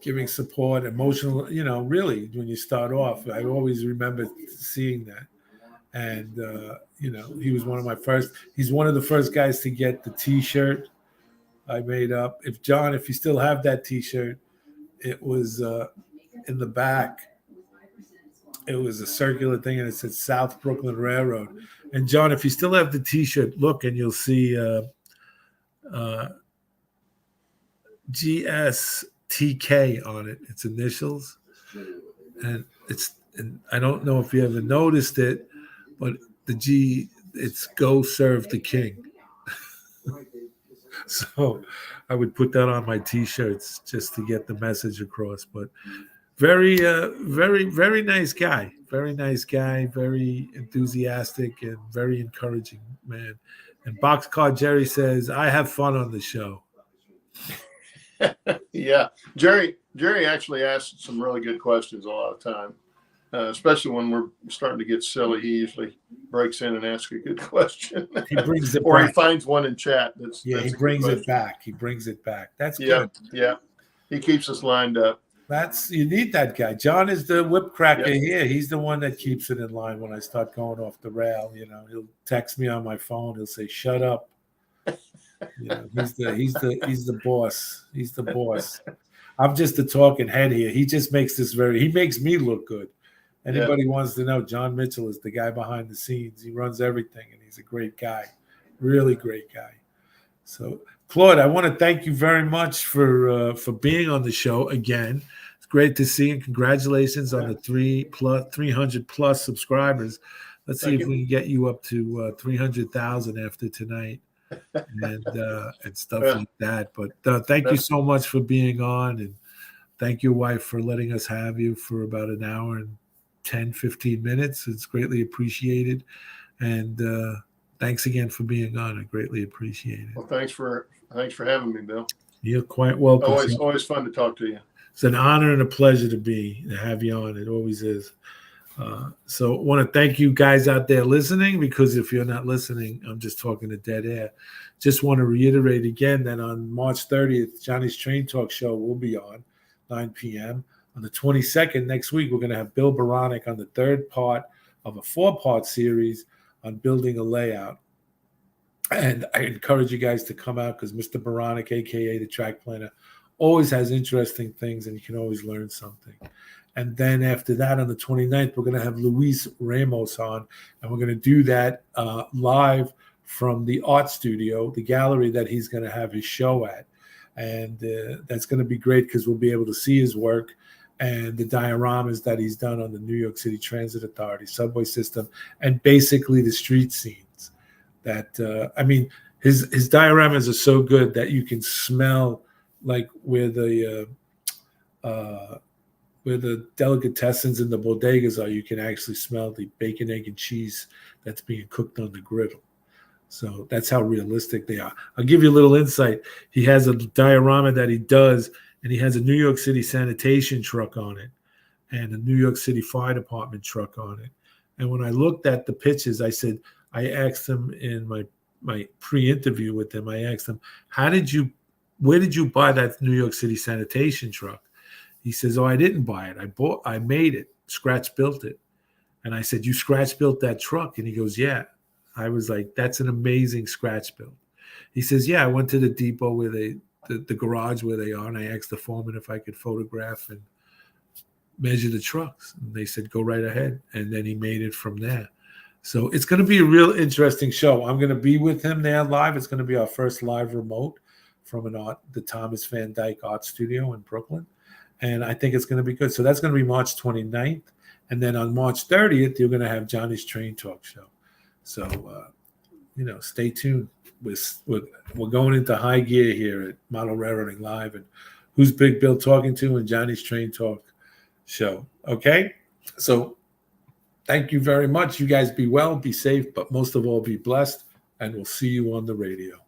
giving support, emotional. Really, when you start off, I always remember seeing that, and he was one of my first. He's one of the first guys to get the T-shirt I made up. If you still have that T-shirt. It was in the back. It was a circular thing, and it said South Brooklyn Railroad. And John, if you still have the T-shirt, look, and you'll see GSTK on it. It's initials, and I don't know if you ever noticed it, but the G, it's Go Serve the King. So I would put that on my T-shirts just to get the message across. But very, very nice guy. Very nice guy. Very enthusiastic and very encouraging man. And Boxcar Jerry says, "I have fun on the show." Yeah, Jerry actually asks some really good questions a lot of time. Especially when we're starting to get silly, he usually breaks in and asks a good question. He brings it or back. He finds one in chat. He brings it back. He brings it back. That's good. Yeah. Yeah. He keeps us lined up. You need that guy. John is the whip cracker here. He's the one that keeps it in line when I start going off the rail. He'll text me on my phone. He'll say, "Shut up." He's the boss. He's the boss. I'm just the talking head here. He just makes he makes me look good. Anybody wants to know, John Mitchell is the guy behind the scenes. He runs everything, and he's a great guy, really great guy. So, Claude, I want to thank you very much for being on the show again. It's great to see you, and congratulations on the 300 plus subscribers. Let's see if we can get you up to 300,000 after tonight, and stuff like that. But thank you so much for being on, and thank your wife for letting us have you for about an hour and 10, 15 minutes. It's greatly appreciated. And thanks again for being on. I greatly appreciate it. Well, thanks for having me, Bill. You're quite welcome. Always fun to talk to you. It's an honor and a pleasure to have you on. It always is. So I want to thank you guys out there listening, because if you're not listening, I'm just talking to dead air. Just want to reiterate again that on March 30th, Johnny's Train Talk Show will be on 9 p.m. On the 22nd, next week, we're going to have Bill Baronic on the third part of a 4-part series on building a layout. And I encourage you guys to come out, because Mr. Baronic, a.k.a. the track planner, always has interesting things, and you can always learn something. And then after that, on the 29th, we're going to have Luis Ramos on, and we're going to do that live from the art studio, the gallery that he's going to have his show at. And that's going to be great because we'll be able to see his work and the dioramas that he's done on the New York City Transit Authority subway system, and basically the street scenes. That I mean, his dioramas are so good that you can smell like where the delicatessens and the bodegas are. You can actually smell the bacon, egg, and cheese that's being cooked on the griddle. So that's how realistic they are. I'll give you a little insight. He has a diorama that he does, and he has a New York City sanitation truck on it and a New York City Fire Department truck on it. And when I looked at the pictures, I asked him in my pre-interview with him, I asked him, where did you buy that New York City sanitation truck? He says, oh, I didn't buy it. I made it, scratch built it. And I said, you scratch built that truck? And he goes, yeah. I was like, that's an amazing scratch build. He says, yeah, I went to the depot where the garage where they are, and I asked the foreman if I could photograph and measure the trucks. And they said, go right ahead. And then he made it from there. So it's going to be a real interesting show. I'm going to be with him there live. It's going to be our first live remote from the Thomas Van Dyke Art Studio in Brooklyn. And I think it's going to be good. So that's going to be March 29th. And then on March 30th, you're going to have Johnny's Train Talk Show. So, stay tuned. We're going into high gear here at Model Railroading Live, and Who's Big Bill Talking To, and Johnny's Train Talk Show. Okay? So thank you very much. You guys be well, be safe, but most of all, be blessed, and we'll see you on the radio.